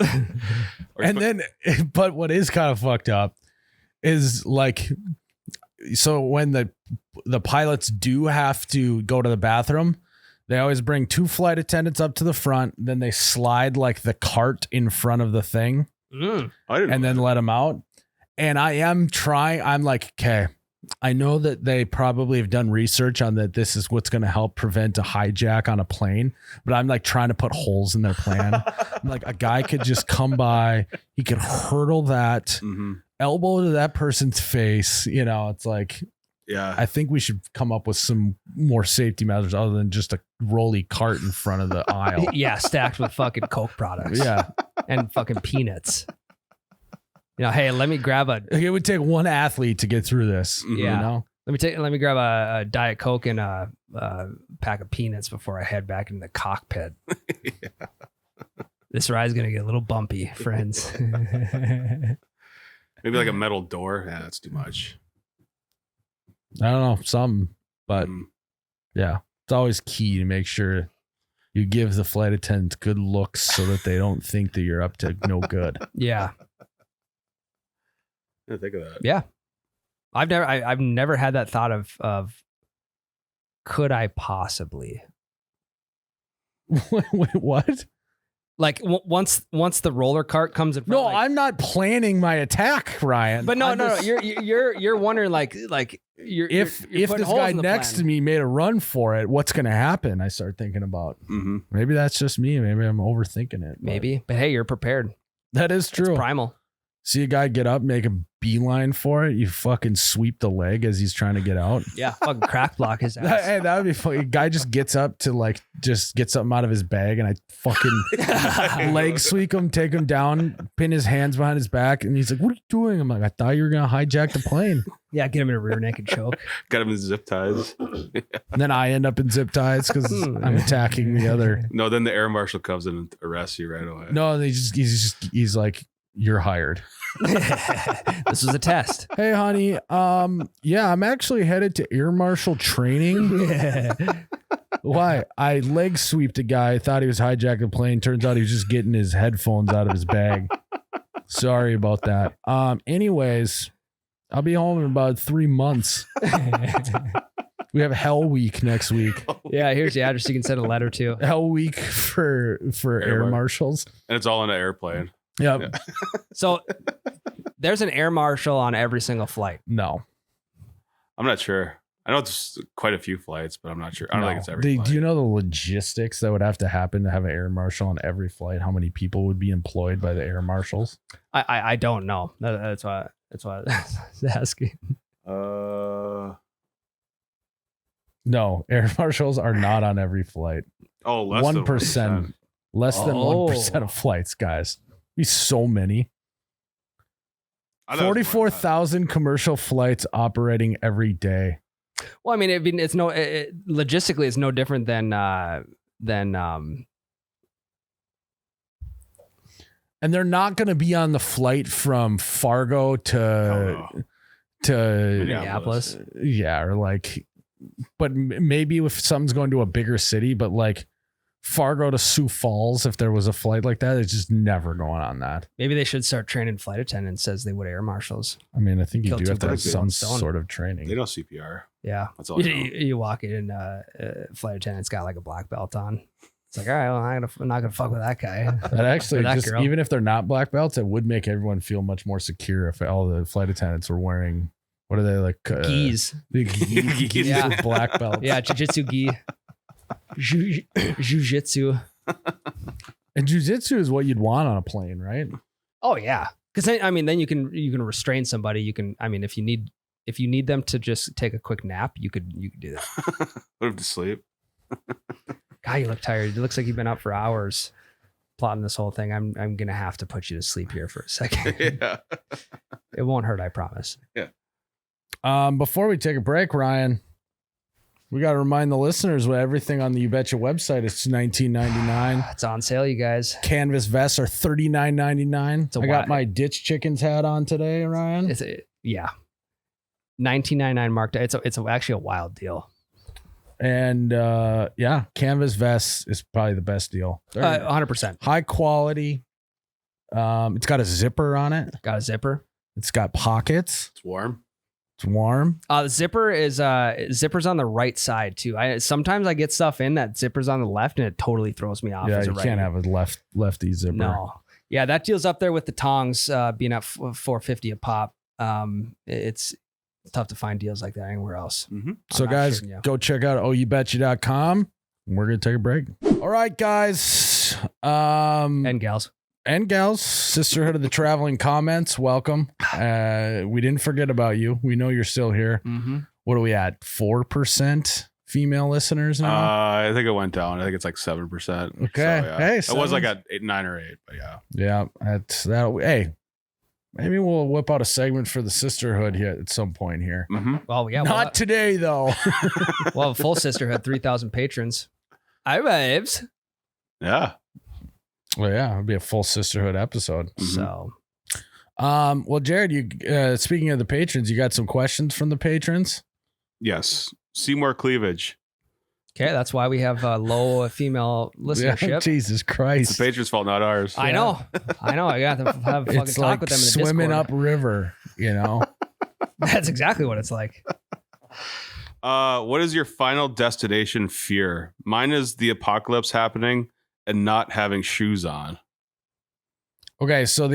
And then, but what is kind of fucked up is like, so when the pilots do have to go to the bathroom, they always bring two flight attendants up to the front. Then they slide like the cart in front of the thing and then let them out. And I'm like, okay, I know that they probably have done research on that. This is what's going to help prevent a hijack on a plane, but I'm like trying to put holes in their plan. I'm like, a guy could just come by, he could hurdle that elbow to that person's face. It's like, yeah, I think we should come up with some more safety measures other than just a rolly cart in front of the aisle. Yeah, stacked with fucking Coke products. Yeah, and fucking peanuts. Hey, let me grab it would take one athlete to get through this. Yeah. Let me grab a Diet Coke and a pack of peanuts before I head back into the cockpit. Yeah. This ride's gonna get a little bumpy, friends. Maybe like a metal door. Yeah, that's too much. I don't know, something, but yeah, it's always key to make sure you give the flight attendants good looks so that they don't think that you're up to no good. Yeah. I didn't think of that. Yeah. I've never had that thought of could I possibly? Wait, what? Like once the roller cart comes in front. No, I'm not planning my attack, Ryan. But no. You're wondering like if this guy next to me made a run for it, what's going to happen? I start thinking about. Maybe that's just me. Maybe I'm overthinking it. Maybe, but hey, you're prepared. That is It's true. primal. See a guy get up, make a beeline for it. You fucking sweep the leg as he's trying to get out. Yeah, fucking crack block his ass. Hey, that would be funny. Guy just gets up to like just get something out of his bag, and I fucking leg sweep him, take him down, pin his hands behind his back, and he's like, "What are you doing?" I'm like, "I thought you were gonna hijack the plane." Yeah, get him in a rear naked choke. Got him in zip ties. And then I end up in zip ties because I'm attacking the other. No, then the air marshal comes in and arrests you right away. No, he's like, "You're hired." This was a test. Hey, honey. Yeah, I'm actually headed to air marshal training. Why? I leg sweeped a guy. Thought he was hijacking a plane. Turns out he was just getting his headphones out of his bag. Sorry about that. Anyways, I'll be home in about 3 months. We have Hell Week next week. Yeah, here's the address you can send a letter to. Hell Week for air marshals. And it's all in an airplane. Yep. Yeah. So there's an air marshal on every single flight. No. I'm not sure. I know it's quite a few flights, but I'm not sure. I don't think it's every flight. Do you know the logistics that would have to happen to have an air marshal on every flight? How many people would be employed by the air marshals? I don't know. That's why I was asking. No, air marshals are not on every flight. Oh, less 1%. Less than 1% of flights, guys. Be so many. 44,000 commercial flights operating every day. Well, I mean, it's logistically, it's no different than and they're not going to be on the flight from Fargo to Minneapolis. Yeah, or like, but maybe if something's going to a bigger city, but like Fargo to Sioux Falls, if there was a flight like that, it's just never going on that. Maybe they should start training flight attendants as they would air marshals. I mean, I think you Kill do two have to have birds with some one stone. sort of training. They know CPR. Yeah. That's all I know. You walk in, flight attendant's got like a black belt on. It's like, all right, well, I'm not gonna fuck with that guy. That actually, Or that just girl. even if they're not black belts, it would make everyone feel much more secure if all the flight attendants were wearing, what are they like? Geese. The geese Yeah. with black belts. Yeah, jiu-jitsu gi. Jiu-jitsu. And jiu-jitsu is what you'd want on a plane, right? Oh yeah. Because then you can restrain somebody. You can, if you need them to just take a quick nap, you could do that. Put him to sleep. God, you look tired. It looks like you've been up for hours plotting this whole thing. I'm gonna have to put you to sleep here for a second. Yeah. It won't hurt, I promise. Before we take a break, Ryan, we got to remind the listeners what everything on the You Betcha website is $19.99. It's on sale, you guys. Canvas vests are $39.99. I got my Ditch Chickens hat on today, Ryan. Yeah. $19.99 marked. It's actually a wild deal. And Canvas vests is probably the best deal. 100%. High quality. It's got a zipper on it. Got a zipper. It's got pockets. It's warm. It's warm. The zipper is zipper's on the right side too. Sometimes I get stuff in that zipper's on the left and it totally throws me off. Yeah, as a you can't have a lefty zipper. No. Yeah, that deal's up there with the tongs being at $4.50 a pop. It's tough to find deals like that anywhere else. Mm-hmm. So guys, go check out oubetcha.com. We're going to take a break. All right, guys. And gals. And gals, Sisterhood of the Traveling Comments, welcome. We didn't forget about you. We know you're still here. Mm-hmm. What are we at? 4% female listeners now? I think it went down. I think it's like 7%. Okay. So, yeah. Hey, it was like at 9 or 8, but yeah. Yeah, that's that. Hey, maybe we'll whip out a segment for the Sisterhood here at some point here. Mm-hmm. Well, yeah. Not today, though. Well, full sisterhood, 3,000 patrons. Hi, babes. Yeah. Well, yeah, it'll be a full Sisterhood episode. Mhm. So, well, Jared, you speaking of the patrons, you got some questions from the patrons? Yes. See more cleavage. okay, that's why we have low female listenership. Yeah, Jesus It's Christ. the patrons' fault, not ours. I know. I got to have a fucking It's talk like with them in the swimming Discord. up river, you know? That's exactly what it's like. What is your final destination fear? Mine is the apocalypse happening and not having shoes on. Okay, so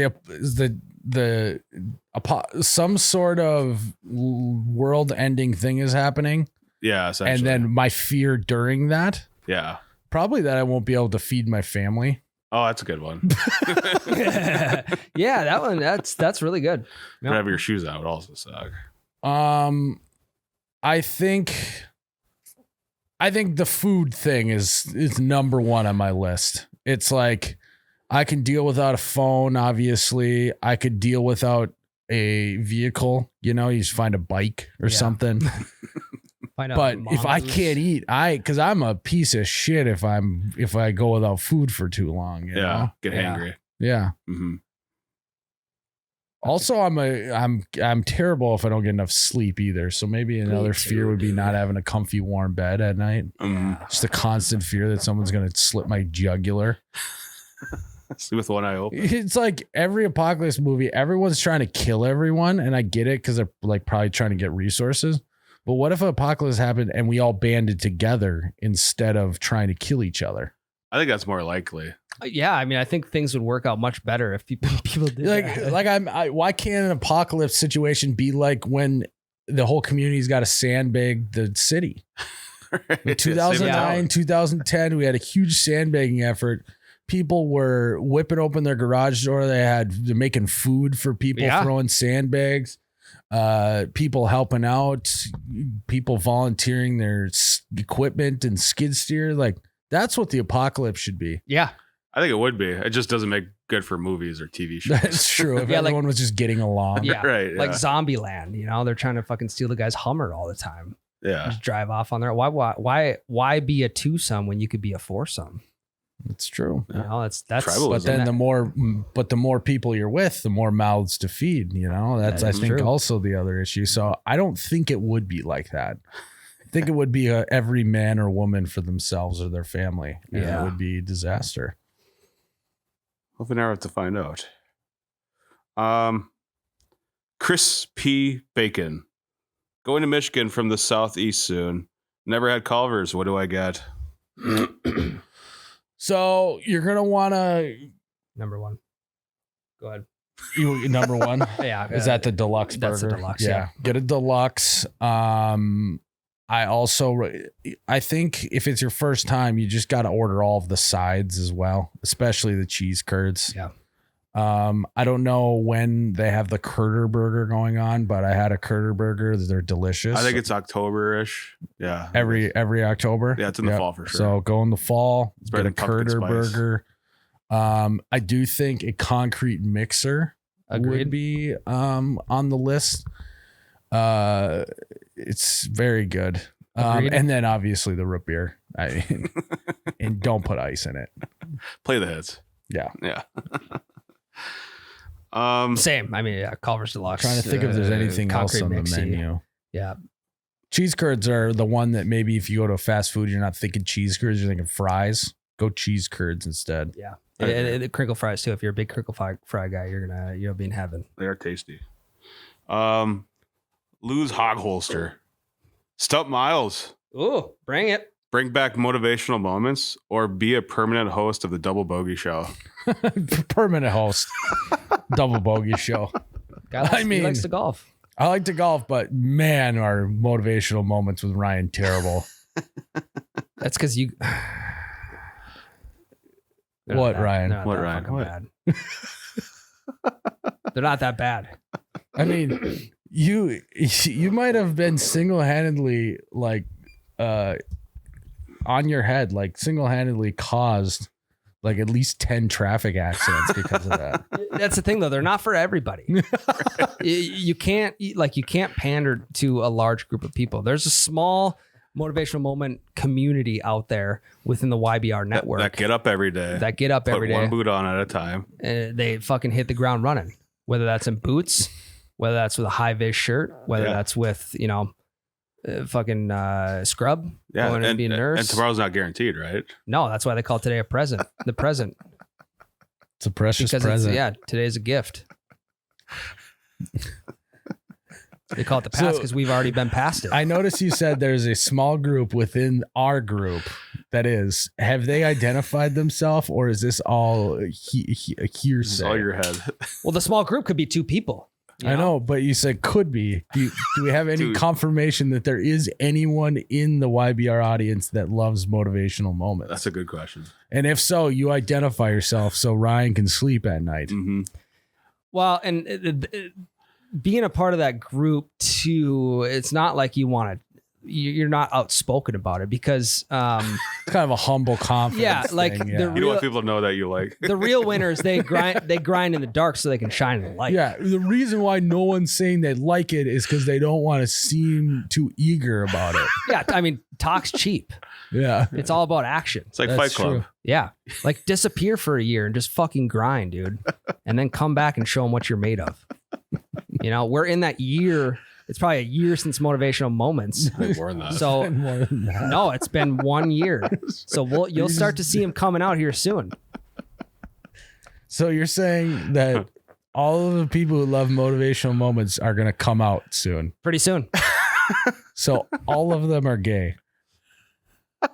some sort of world-ending thing is happening, Yeah, and essentially. then my fear during that, yeah. probably that I won't be able to feed my family. Oh, that's a good one. Yeah, that one. That's really good. But have your shoes out would also suck. I think the food thing is number one on my list. It's like I can deal without a phone, obviously. I could deal without a vehicle, you just find a bike or something. But if I can't eat, because I'm a piece of shit if I go without food for too long. You know? Get hangry. Yeah. Mm-hmm. Also, I'm terrible if I don't get enough sleep either. So maybe another fear would be not having a comfy, warm bed at night. Mm-hmm. Just a constant fear that someone's gonna slip my jugular. Sleep with one eye open. It's like every apocalypse movie, everyone's trying to kill everyone, and I get it because they're like probably trying to get resources. But what if an apocalypse happened and we all banded together instead of trying to kill each other? I think that's more likely. Yeah, I mean, I think things would work out much better if people did that. Why can't an apocalypse situation be like when the whole community's got to sandbag the city? In 2009, 2010, we had a huge sandbagging effort. People were whipping open their garage door. They're making food for people, throwing sandbags. People helping out, people volunteering their equipment and skid steer. Like that's what the apocalypse should be. Yeah. I think it would be. It just doesn't make good for movies or TV shows. That's true. If everyone was just getting along. Yeah. Right. Like Zombieland, they're trying to fucking steal the guy's Hummer all the time. Yeah. Just drive off on there. Why be a twosome when you could be a foursome? It's true. That's Tribalism. But then the more people you're with, the more mouths to feed, that's, I think, true. also the other issue. So I don't think it would be like that. I think it would be every man or woman for themselves or their family. And it would be a disaster. Well, we never have to find out. Chris P. Bacon. Going to Michigan from the southeast soon. Never had Culver's. What do I get? So you're going to want to... Number one. Go ahead. Number one? Yeah. Is that the deluxe burger? That's the deluxe, yeah. Get a deluxe. I think if it's your first time, you just got to order all of the sides as well, especially the cheese curds. Yeah. I don't know when they have the Curder burger going on, but I had a Curder burger. They're delicious. I think it's October-ish. Yeah. Every October. Yeah, it's in the fall for sure. So go in the fall, get a Curder spice. burger. I do think a concrete mixer would be on the list. It's very good. And then obviously the root beer. And don't put ice in it. Play the hits. Yeah. Yeah. Same. I mean, Culver's Deluxe. Trying to think if there's anything else on the menu. Yeah. Cheese curds are the one that maybe if you go to a fast food, you're not thinking cheese curds, you're thinking fries. Go cheese curds instead. Yeah. And the crinkle fries too. If you're a big crinkle fry guy, you'll be in heaven. They are tasty. Lose hog holster. Stump Miles. Ooh, bring it. Bring back motivational moments or be a permanent host of the Double Bogey Show. Permanent host. Double Bogey Show. He likes to golf. I like to golf, but man, our motivational moments with Ryan terrible. That's because you. What, Ryan? What, Ryan? What? Bad. They're not that bad. I mean, you might have been single-handedly on your head, single-handedly caused at least 10 traffic accidents because of that. That's the thing though. They're not for everybody. You can't pander to a large group of people. There's a small motivational moment community out there within the YBR network that get up every day. Put one boot on at a time. And they fucking hit the ground running, whether that's in boots, whether that's with a high vis shirt, whether that's with, fucking scrub. Yeah. Going and being a nurse. And tomorrow's not guaranteed, right? No, that's why they call today a present. The present. It's a precious present. Today's a gift. They call it the past because we've already been past it. I noticed you said there's a small group within our group. That is, have they identified themselves, or is this all a hearsay? It's all your head. Well, the small group could be two people. I know, but you said could be. Do we have any Dude. confirmation that there is anyone in the YBR audience that loves motivational moments? That's a good question. And if so, you identify yourself so Ryan can sleep at night. Mm-hmm. Well, and being a part of that group too, it's not like you're not outspoken about it because It's kind of a humble confidence. yeah, like thing, the You don't real, want people to know that you like. the real winners, they grind in the dark so they can shine in the light. Yeah, the reason why no one's saying they like it is because they don't want to seem too eager about it. Yeah, I mean, talk's cheap. Yeah. It's all about action. It's like That's Fight Club. true. Yeah, like disappear for a year and just fucking grind, dude, and then come back and show them what you're made of. You know, we're in that year. It's probably a year since motivational moments. More than that. So More than that. no, it's been 1 year. So you'll start to see him coming out here soon. So you're saying that all of the people who love motivational moments are going to come out soon. Pretty soon. So all of them are gay.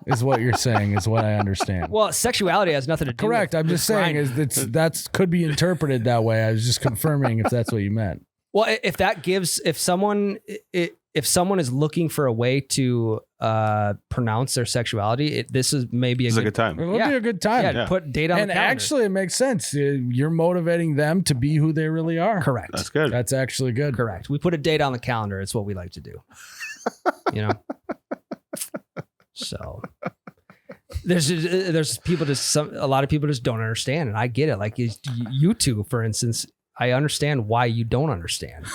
Is what you're saying, is what I understand. Well, sexuality has nothing to do Correct. with I'm just saying grinding. that's could be interpreted that way. I was just confirming if that's what you meant. Well, if someone is looking for a way to pronounce their sexuality, this is maybe It's a a good time. It would Yeah. be a good time. yeah, Yeah. put date on And the calendar. actually, it makes sense. You're motivating them to be who they really are. correct. That's good. That's actually good. Correct. We put a date on the calendar. It's what we like to do. You know. So there's people a lot of people just don't understand, and I get it. Like you two, for instance, I understand why you don't understand.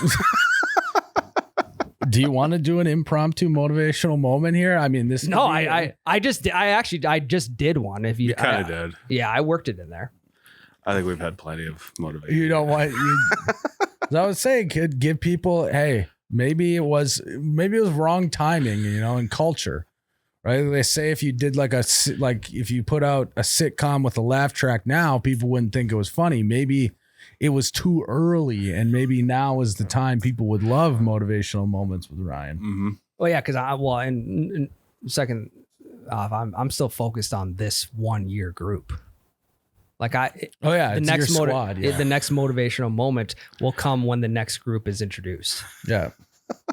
Do you want to do an impromptu motivational moment here? I mean, this. No, could be- I just did one. If you, You kind of did. yeah, I worked it in there. I think we've had plenty of motivation. You don't want. As I was saying, kid, give people. Hey, maybe it was wrong timing. In culture, right? They say if you did if you put out a sitcom with a laugh track now, people wouldn't think it was funny. Maybe it was too early, and maybe now is the time people would love motivational moments with Ryan. Mm-hmm. Well, yeah, because and second off, I'm still focused on this 1 year group. Like Oh yeah, the it's next your squad. Yeah. the next motivational moment will come when the next group is introduced, Yeah.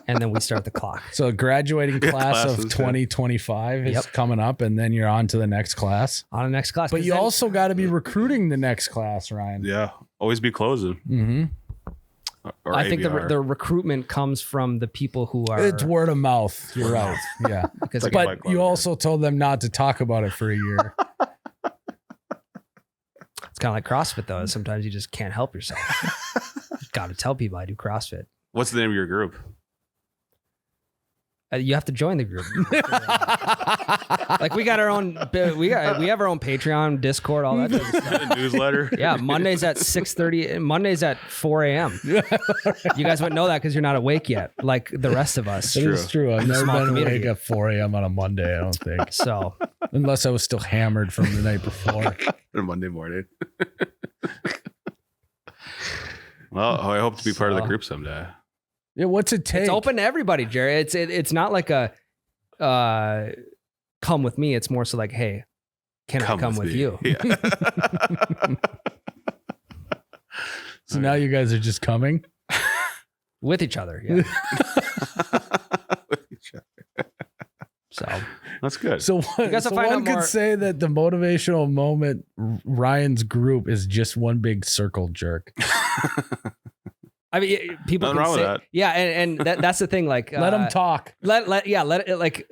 and then we start the clock. So a graduating class classes, of yeah. 2025 is Yep. coming up, and then you're on to the next class. On the next class. But 'Cause you then- also got to be recruiting the next class, Ryan. Yeah. Always be closing. Mm-hmm. Or I think ABR. the recruitment comes from the people who are It's word of mouth. You're right. Yeah. because like a Fight But Club, you yeah. also told them not to talk about it for a year. it's kind of like CrossFit though. Sometimes you just can't help yourself. Got to tell people I do CrossFit. What's the name of your group? You have to join the group. Like we got our own, we have our own Patreon, Discord, all that. Type of stuff. A newsletter? Yeah, Mondays at 6:30. Mondays at 4 a.m. You guys wouldn't know that because you're not awake yet, like the rest of us. It is true. I've never Small been awake community. at 4 a.m. on a Monday, I don't think. So Unless I was still hammered from the night before. On Monday morning. Well, I hope to be part of the So- group someday. Yeah, what's it take? it's open to everybody, Jerry. It's not like a come with me. It's more so like, hey, can I come with me. you? Yeah. So now you guys are just coming? With each other. Yeah. So That's good. So, guys will find one out could more- say that the motivational moment, Ryan's group, is just one big circle jerk. I mean, people Nothing can wrong with say, that. yeah, and that's the thing. Like, Let them talk. let it like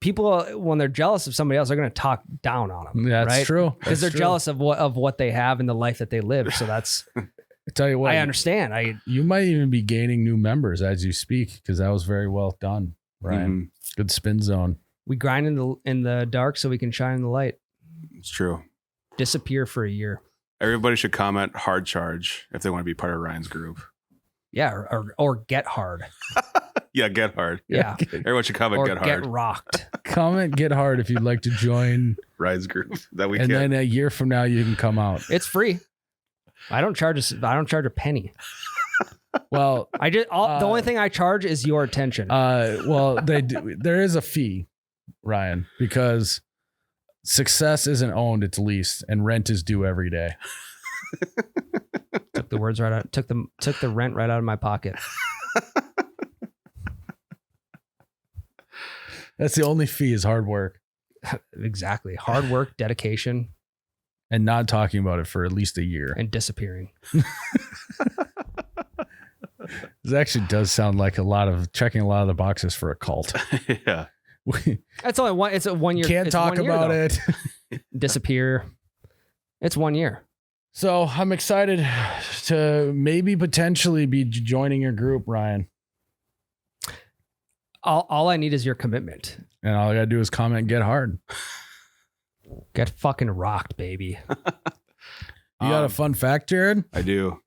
people when they're jealous of somebody else, they're going to talk down on them. That's right? true. Because they're That's true. jealous of what they have and the life that they live. So that's I tell you what, I understand. you might even be gaining new members as you speak, because that was very well done, Ryan. Mhm. Good spin zone. We grind in the dark so we can shine in the light. It's true. Disappear for a year. Everybody should comment hard charge if they want to be part of Ryan's group. Yeah, or get hard. Yeah, get hard. Yeah. Everyone should comment Or get hard. rocked. Comment get hard if you'd like to join, Ryan's group that we and can. then a year from now you can come out. It's free. I don't charge a penny. Well, The only thing I charge is your attention. there is a fee, Ryan, because success isn't owned, it's leased, and rent is due every day. Took the words right out. Took the rent right out of my pocket. That's the only fee is hard work. Exactly. Hard work, dedication, And not talking about it for at least a year. and disappearing. This actually does sound like checking a lot of the boxes for a cult. Yeah. That's only one. It's a 1 year. Can't it's talk 1 year, about though. it. Disappear. It's 1 year. So I'm excited to maybe potentially be joining your group, Ryan. All I need is your commitment. And all I got to do is comment and get hard. Get fucking rocked, baby. You got a fun fact, Jared? I do.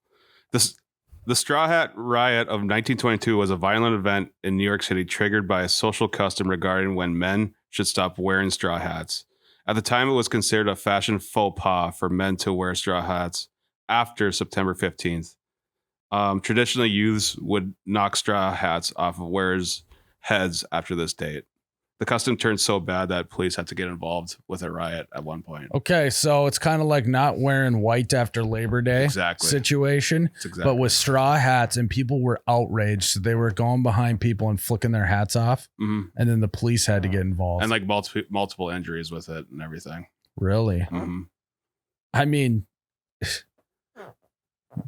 The Straw Hat Riot of 1922 was a violent event in New York City triggered by a social custom regarding when men should stop wearing straw hats. At the time, it was considered a fashion faux pas for men to wear straw hats after September 15th. Traditionally, youths would knock straw hats off of wearers' heads after this date. The custom turned so bad that police had to get involved with a riot at one point. Okay, so it's kind of like not wearing white after Labor Day Exactly. situation, That's exactly. but with straw hats, and people were outraged. So they were going behind people and flicking their hats off, Mhm. and then the police had to get involved. And like multiple injuries with it and everything. Really? Mhm. I mean,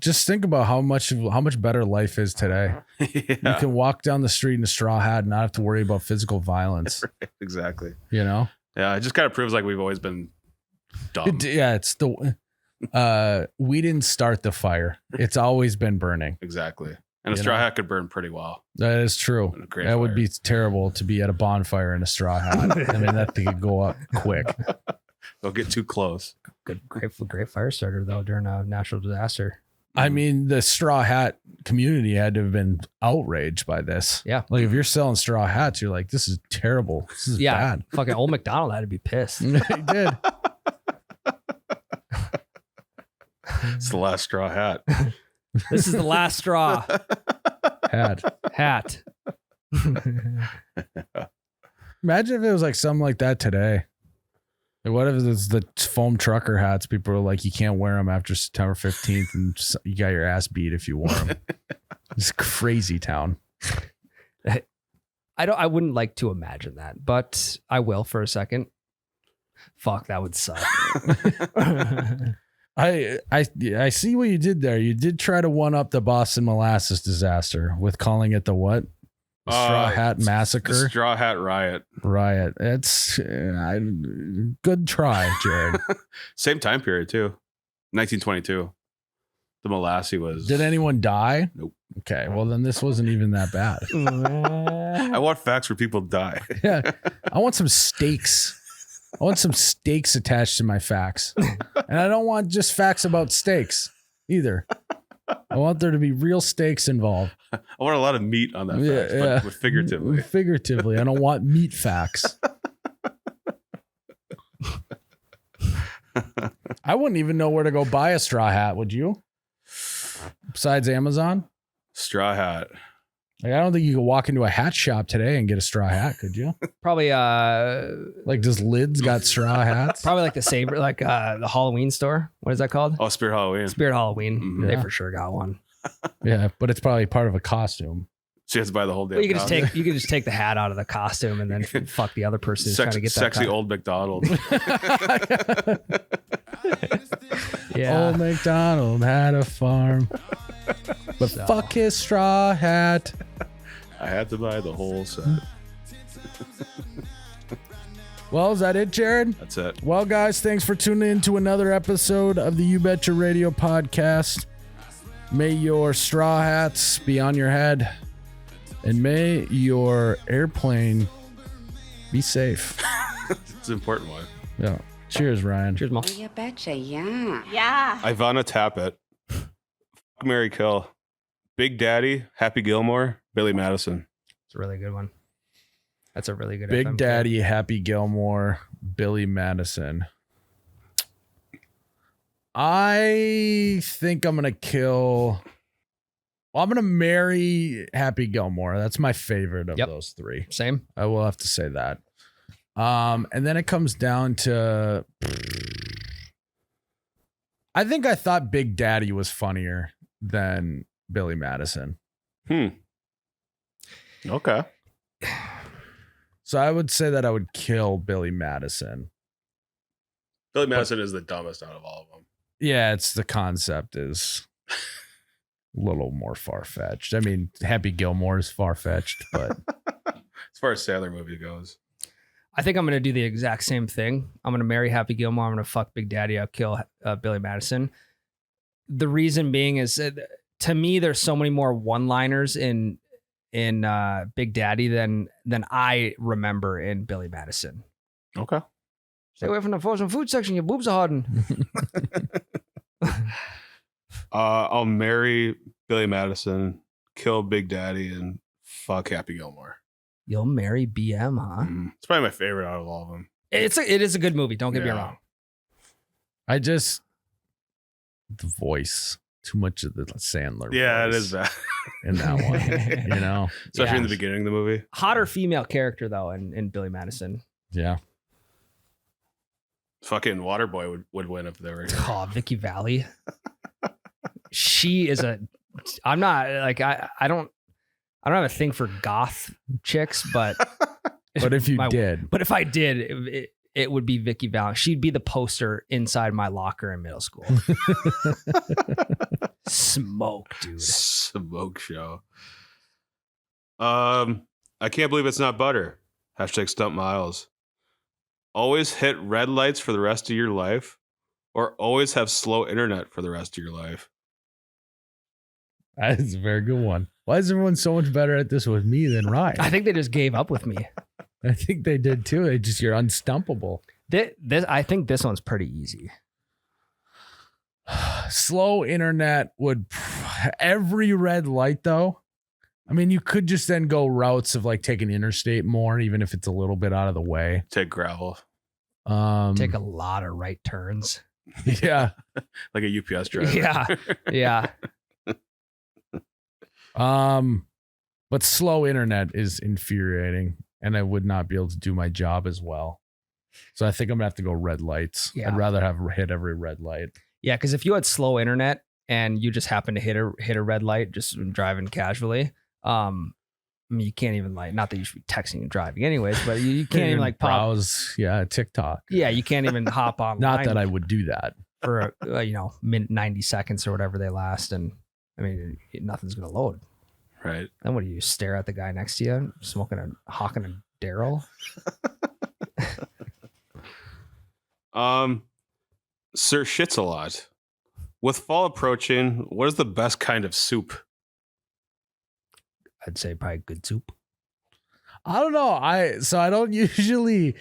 just think about how much better life is today. You Yeah, can walk down the street in a straw hat and not have to worry about physical violence. exactly. You know? Yeah, it just kind of proves like we've always been dumb. It's we didn't start the fire. It's always been burning. Exactly. And a You straw know? hat could burn pretty well. That is true. In a great That would fire. be terrible to be at a bonfire in a straw hat. I mean, that thing could go up quick. Don't get too close. Great fire starter though during a natural disaster. I mean, the straw hat community had to have been outraged by this. Yeah. Like if you're selling straw hats, you're like, this is terrible. This is Yeah. bad. Fucking old McDonald had to be pissed. He did. It's the last straw hat. This is the last straw. Hat. Imagine if it was like something like that today. Like, what if it's the foam trucker hats? People are like, you can't wear them after September 15th, and you got your ass beat if you wore them. It's crazy town. I wouldn't like to imagine that, but I will for a second. Fuck, that would suck. I see what you did there. You did try to one up the Boston molasses disaster with calling it the what? The straw hat massacre. The straw hat riot. Riot. It's good try, Jared. Same time period too. 1922. The molasses was. Did anyone die? Nope. Okay, well then this wasn't even that bad. I want facts where people die. Yeah, I want some steaks. I want some steaks attached to my facts, and I don't want just facts about steaks either. I want there to be real stakes involved. I want a lot of meat on that fact, but figuratively. Figuratively. I don't want meat facts. I wouldn't even know where to go buy a straw hat, would you? Besides Amazon? Straw hat. Like, I don't think you could walk into a hat shop today and get a straw hat, could you? Probably Like, does Lids got straw hats? probably like the Saber, like the Halloween store. What is that called? Oh, Spirit Halloween. Spirit Halloween. Mhm. They Yeah. for sure got one. Yeah, but it's probably part of a costume. So you have to buy the whole day. Well, you can just take the hat out of the costume and then fuck the other person who's trying to get that sexy cut. old McDonald. Yeah. Old MacDonald had a farm, but So. fuck his straw hat. I had to buy the whole set. Well, is that it, Jared? That's it. Well, guys, thanks for tuning in to another episode of the You Betcha Radio podcast. May your straw hats be on your head, and may your airplane be safe. It's an important one. Yeah. Cheers, Ryan. Cheers, Mom. You betcha, yeah. Yeah. Ivana Tappet. Mary Kill. Big Daddy. Happy Gilmore. Billy Madison. It's a really good one. That's a really good Big FM Daddy, Happy Gilmore, Billy Madison. I think I'm going to kill. Well, I'm going to marry Happy Gilmore. That's my favorite of Yep. those three. Same. I will have to say that. And then it comes down to, I think I thought Big Daddy was funnier than Billy Madison. Okay. So I would say that I would kill Billy Madison. Billy Madison is the dumbest out of all of them. Yeah, it's the concept is a little more far-fetched. I mean, Happy Gilmore is far-fetched, but As far as Sandler movie goes. I think I'm going to do the exact same thing. I'm going to marry Happy Gilmore. I'm going to fuck Big Daddy. I'll kill Billy Madison. The reason being is, to me, there's so many more one-liners in Big Daddy than I remember in Billy Madison. Okay. Stay away from the frozen food section. Your boobs are hardened. I'll marry Billy Madison, kill Big Daddy, and fuck Happy Gilmore. You'll marry BM, huh? It's probably my favorite out of all of them. It is a good movie. Don't get me wrong. the voice, too much of the Sandler. Yeah, voice it is bad. in that one, Especially in the beginning of the movie. Hotter female character though in Billy Madison. Yeah. Fucking Waterboy would win if they were here. Oh, Vicky Valley. She is I'm not like I don't have a thing for goth chicks, but But if you did, but if I did, it would be Vicky Valley. She'd be the poster inside my locker in middle school. Smoke, dude. Smoke show. I can't believe it's not butter. Hashtag Stump Miles. Always hit red lights for the rest of your life, or always have slow internet for the rest of your life. that is a very good one. Why is everyone so much better at this with me than Ryan? I think they just gave up with me. I think they did too. You're unstumpable. I think this one's pretty easy. Slow internet would every red light though. I mean, you could just then go routes of like taking interstate more, even if it's a little bit out of the way. Take gravel. Take a lot of right turns. Yeah. Like a UPS driver. Yeah. But slow internet is infuriating, and I would not be able to do my job as well. So I think I'm gonna have to go red lights. Yeah. I'd rather have hit every red light. Yeah, because if you had slow internet and you just happen to hit a red light just driving casually, I mean, you can't even like, not that you should be texting and driving anyways, but you can't even like browse, TikTok. Yeah, you can't even hop on. Not that I would do that for minute 90 seconds or whatever they last, and I mean nothing's gonna load. Right. Then what do you stare at the guy next to you hawking a Daryl? Sir shits a lot. With fall approaching, what is the best kind of soup? I'd say probably good soup. I don't know. I don't usually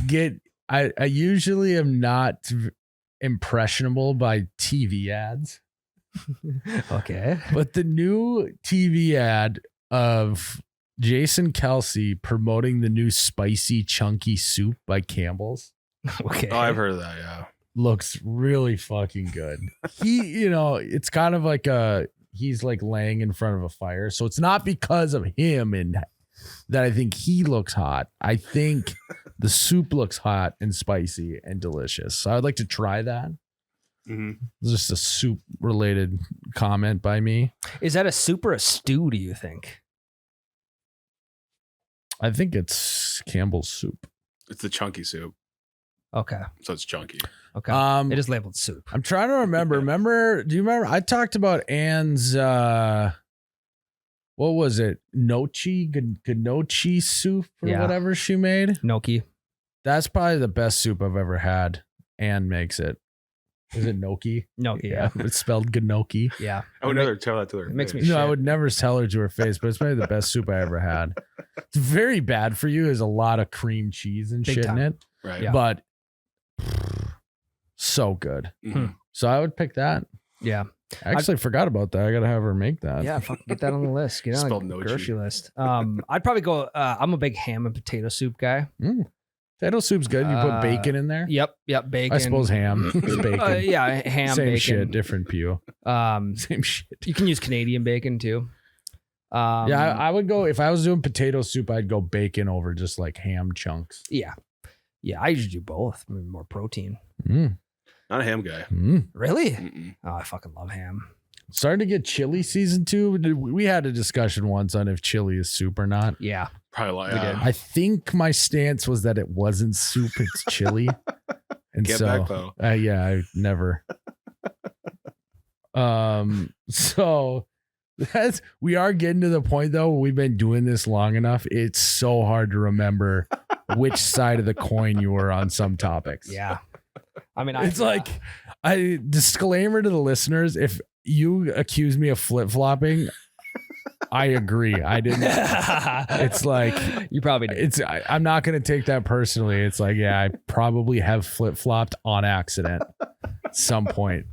get. I usually am not impressionable by TV ads. Okay. But the new TV ad of Jason Kelsey promoting the new spicy chunky soup by Campbell's. Okay. Oh, I've heard of that. Yeah. Looks really fucking good. He, it's kind of like he's like laying in front of a fire. So it's not because of him and that I think he looks hot. I think the soup looks hot and spicy and delicious. So I'd like to try that. Mm-hmm. Just a soup related comment by me. Is that a soup or a stew, do you think? I think it's Campbell's soup. It's the chunky soup. Okay. So it's chunky. Okay. It is labeled soup. I'm trying to remember. Do you remember? I talked about Anne's, what was it? Gnocchi soup or whatever she made. Gnocchi. That's probably the best soup I've ever had. Anne makes it. Is it gnocchi? Gnocchi, yeah. It's spelled gnocchi. Yeah. I would never tell that to her. It makes me I would never tell her to her face, but it's probably the best soup I ever had. It's very bad for you. There's a lot of cream cheese and shit in it. Right. Yeah. But so good. Mm-hmm. So I would pick that. Yeah. I actually forgot about that. I got to have her make that. Yeah, fucking get that on the list. Get on the grocery list. I'd probably go, I'm a big ham and potato soup guy. Potato soup's good. You put bacon in there? Yep, bacon. I suppose ham is bacon. Yeah, ham, Same bacon. shit, different pew. Same shit. You can use Canadian bacon too. I would go, if I was doing potato soup, I'd go bacon over just like ham chunks. Yeah. Yeah, I usually do both. I mean, more protein. Not a ham guy. Really? Mm-mm. Oh, I fucking love ham. Starting to get chilly season 2. We had a discussion once on if chili is soup or not. Yeah. Probably like We did. I think my stance was that it wasn't soup, it's chili. And Get so, back though. yeah, I never. So we are getting to the point though. We've been doing this long enough. It's so hard to remember which side of the coin you were on some topics. Yeah. I mean, It's like I disclaimer to the listeners. If you accuse me of flip-flopping, I agree. I didn't. It's like you probably did. I'm not going to take that personally. It's like, yeah, I probably have flip-flopped on accident at some point.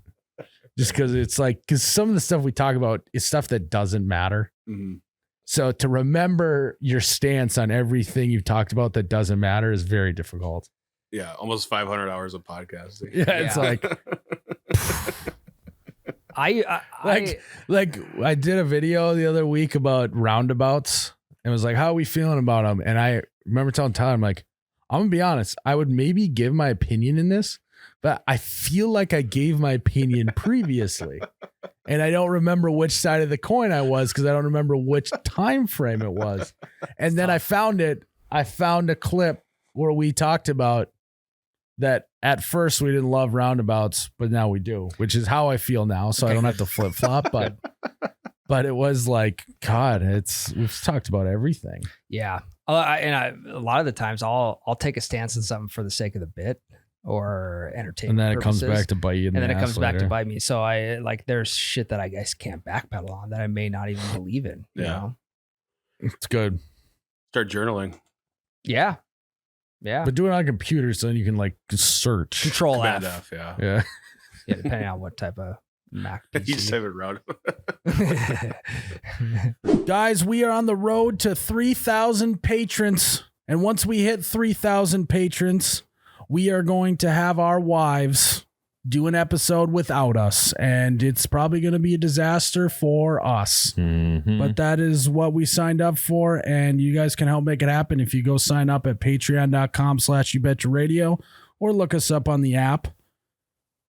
Just because it's like, because some of the stuff we talk about is stuff that doesn't matter. Mhm. So to remember your stance on everything you've talked about that doesn't matter is very difficult. Yeah, almost 500 hours of podcasting. Yeah, it's like, like I did a video the other week about roundabouts and was like, how are we feeling about them? And I remember telling Tyler, I'm like, I'm gonna be honest, I would maybe give my opinion in this, but I feel like I gave my opinion previously. And I don't remember which side of the coin I was because I don't remember which time frame it was. And then I found a clip where we talked about that at first we didn't love roundabouts, but now we do, which is how I feel now. So I don't have to flip flop, but it was like, God, we've talked about everything. Yeah. A lot of the times I'll take a stance on something for the sake of the bit or entertainment. And then it purposes, comes back to bite you in and the then it ass comes back to later. bite me. So I like, there's shit that I guess can't backpedal on that I may not even believe in. You Yeah. know? It's good. Start journaling. Yeah. Yeah. But do it on a computer so then you can like search. Control Command F. F, yeah. Yeah. Yeah, depending on what type of Mac You PC. just have it around. Guys, we are on the road to 3,000 patrons. And once we hit 3,000 patrons, we are going to have our wives do an episode without us. And it's probably going to be a disaster for us. But that is what we signed up for. And you guys can help make it happen if you go sign up at patreon.com/YouBetchaRadio or look us up on the app.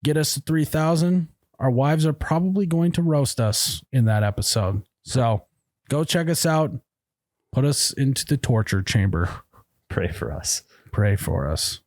Get us to 3,000. Our wives are probably going to roast us in that episode. So go check us out. Put us into the torture chamber. Pray for us. Pray for us.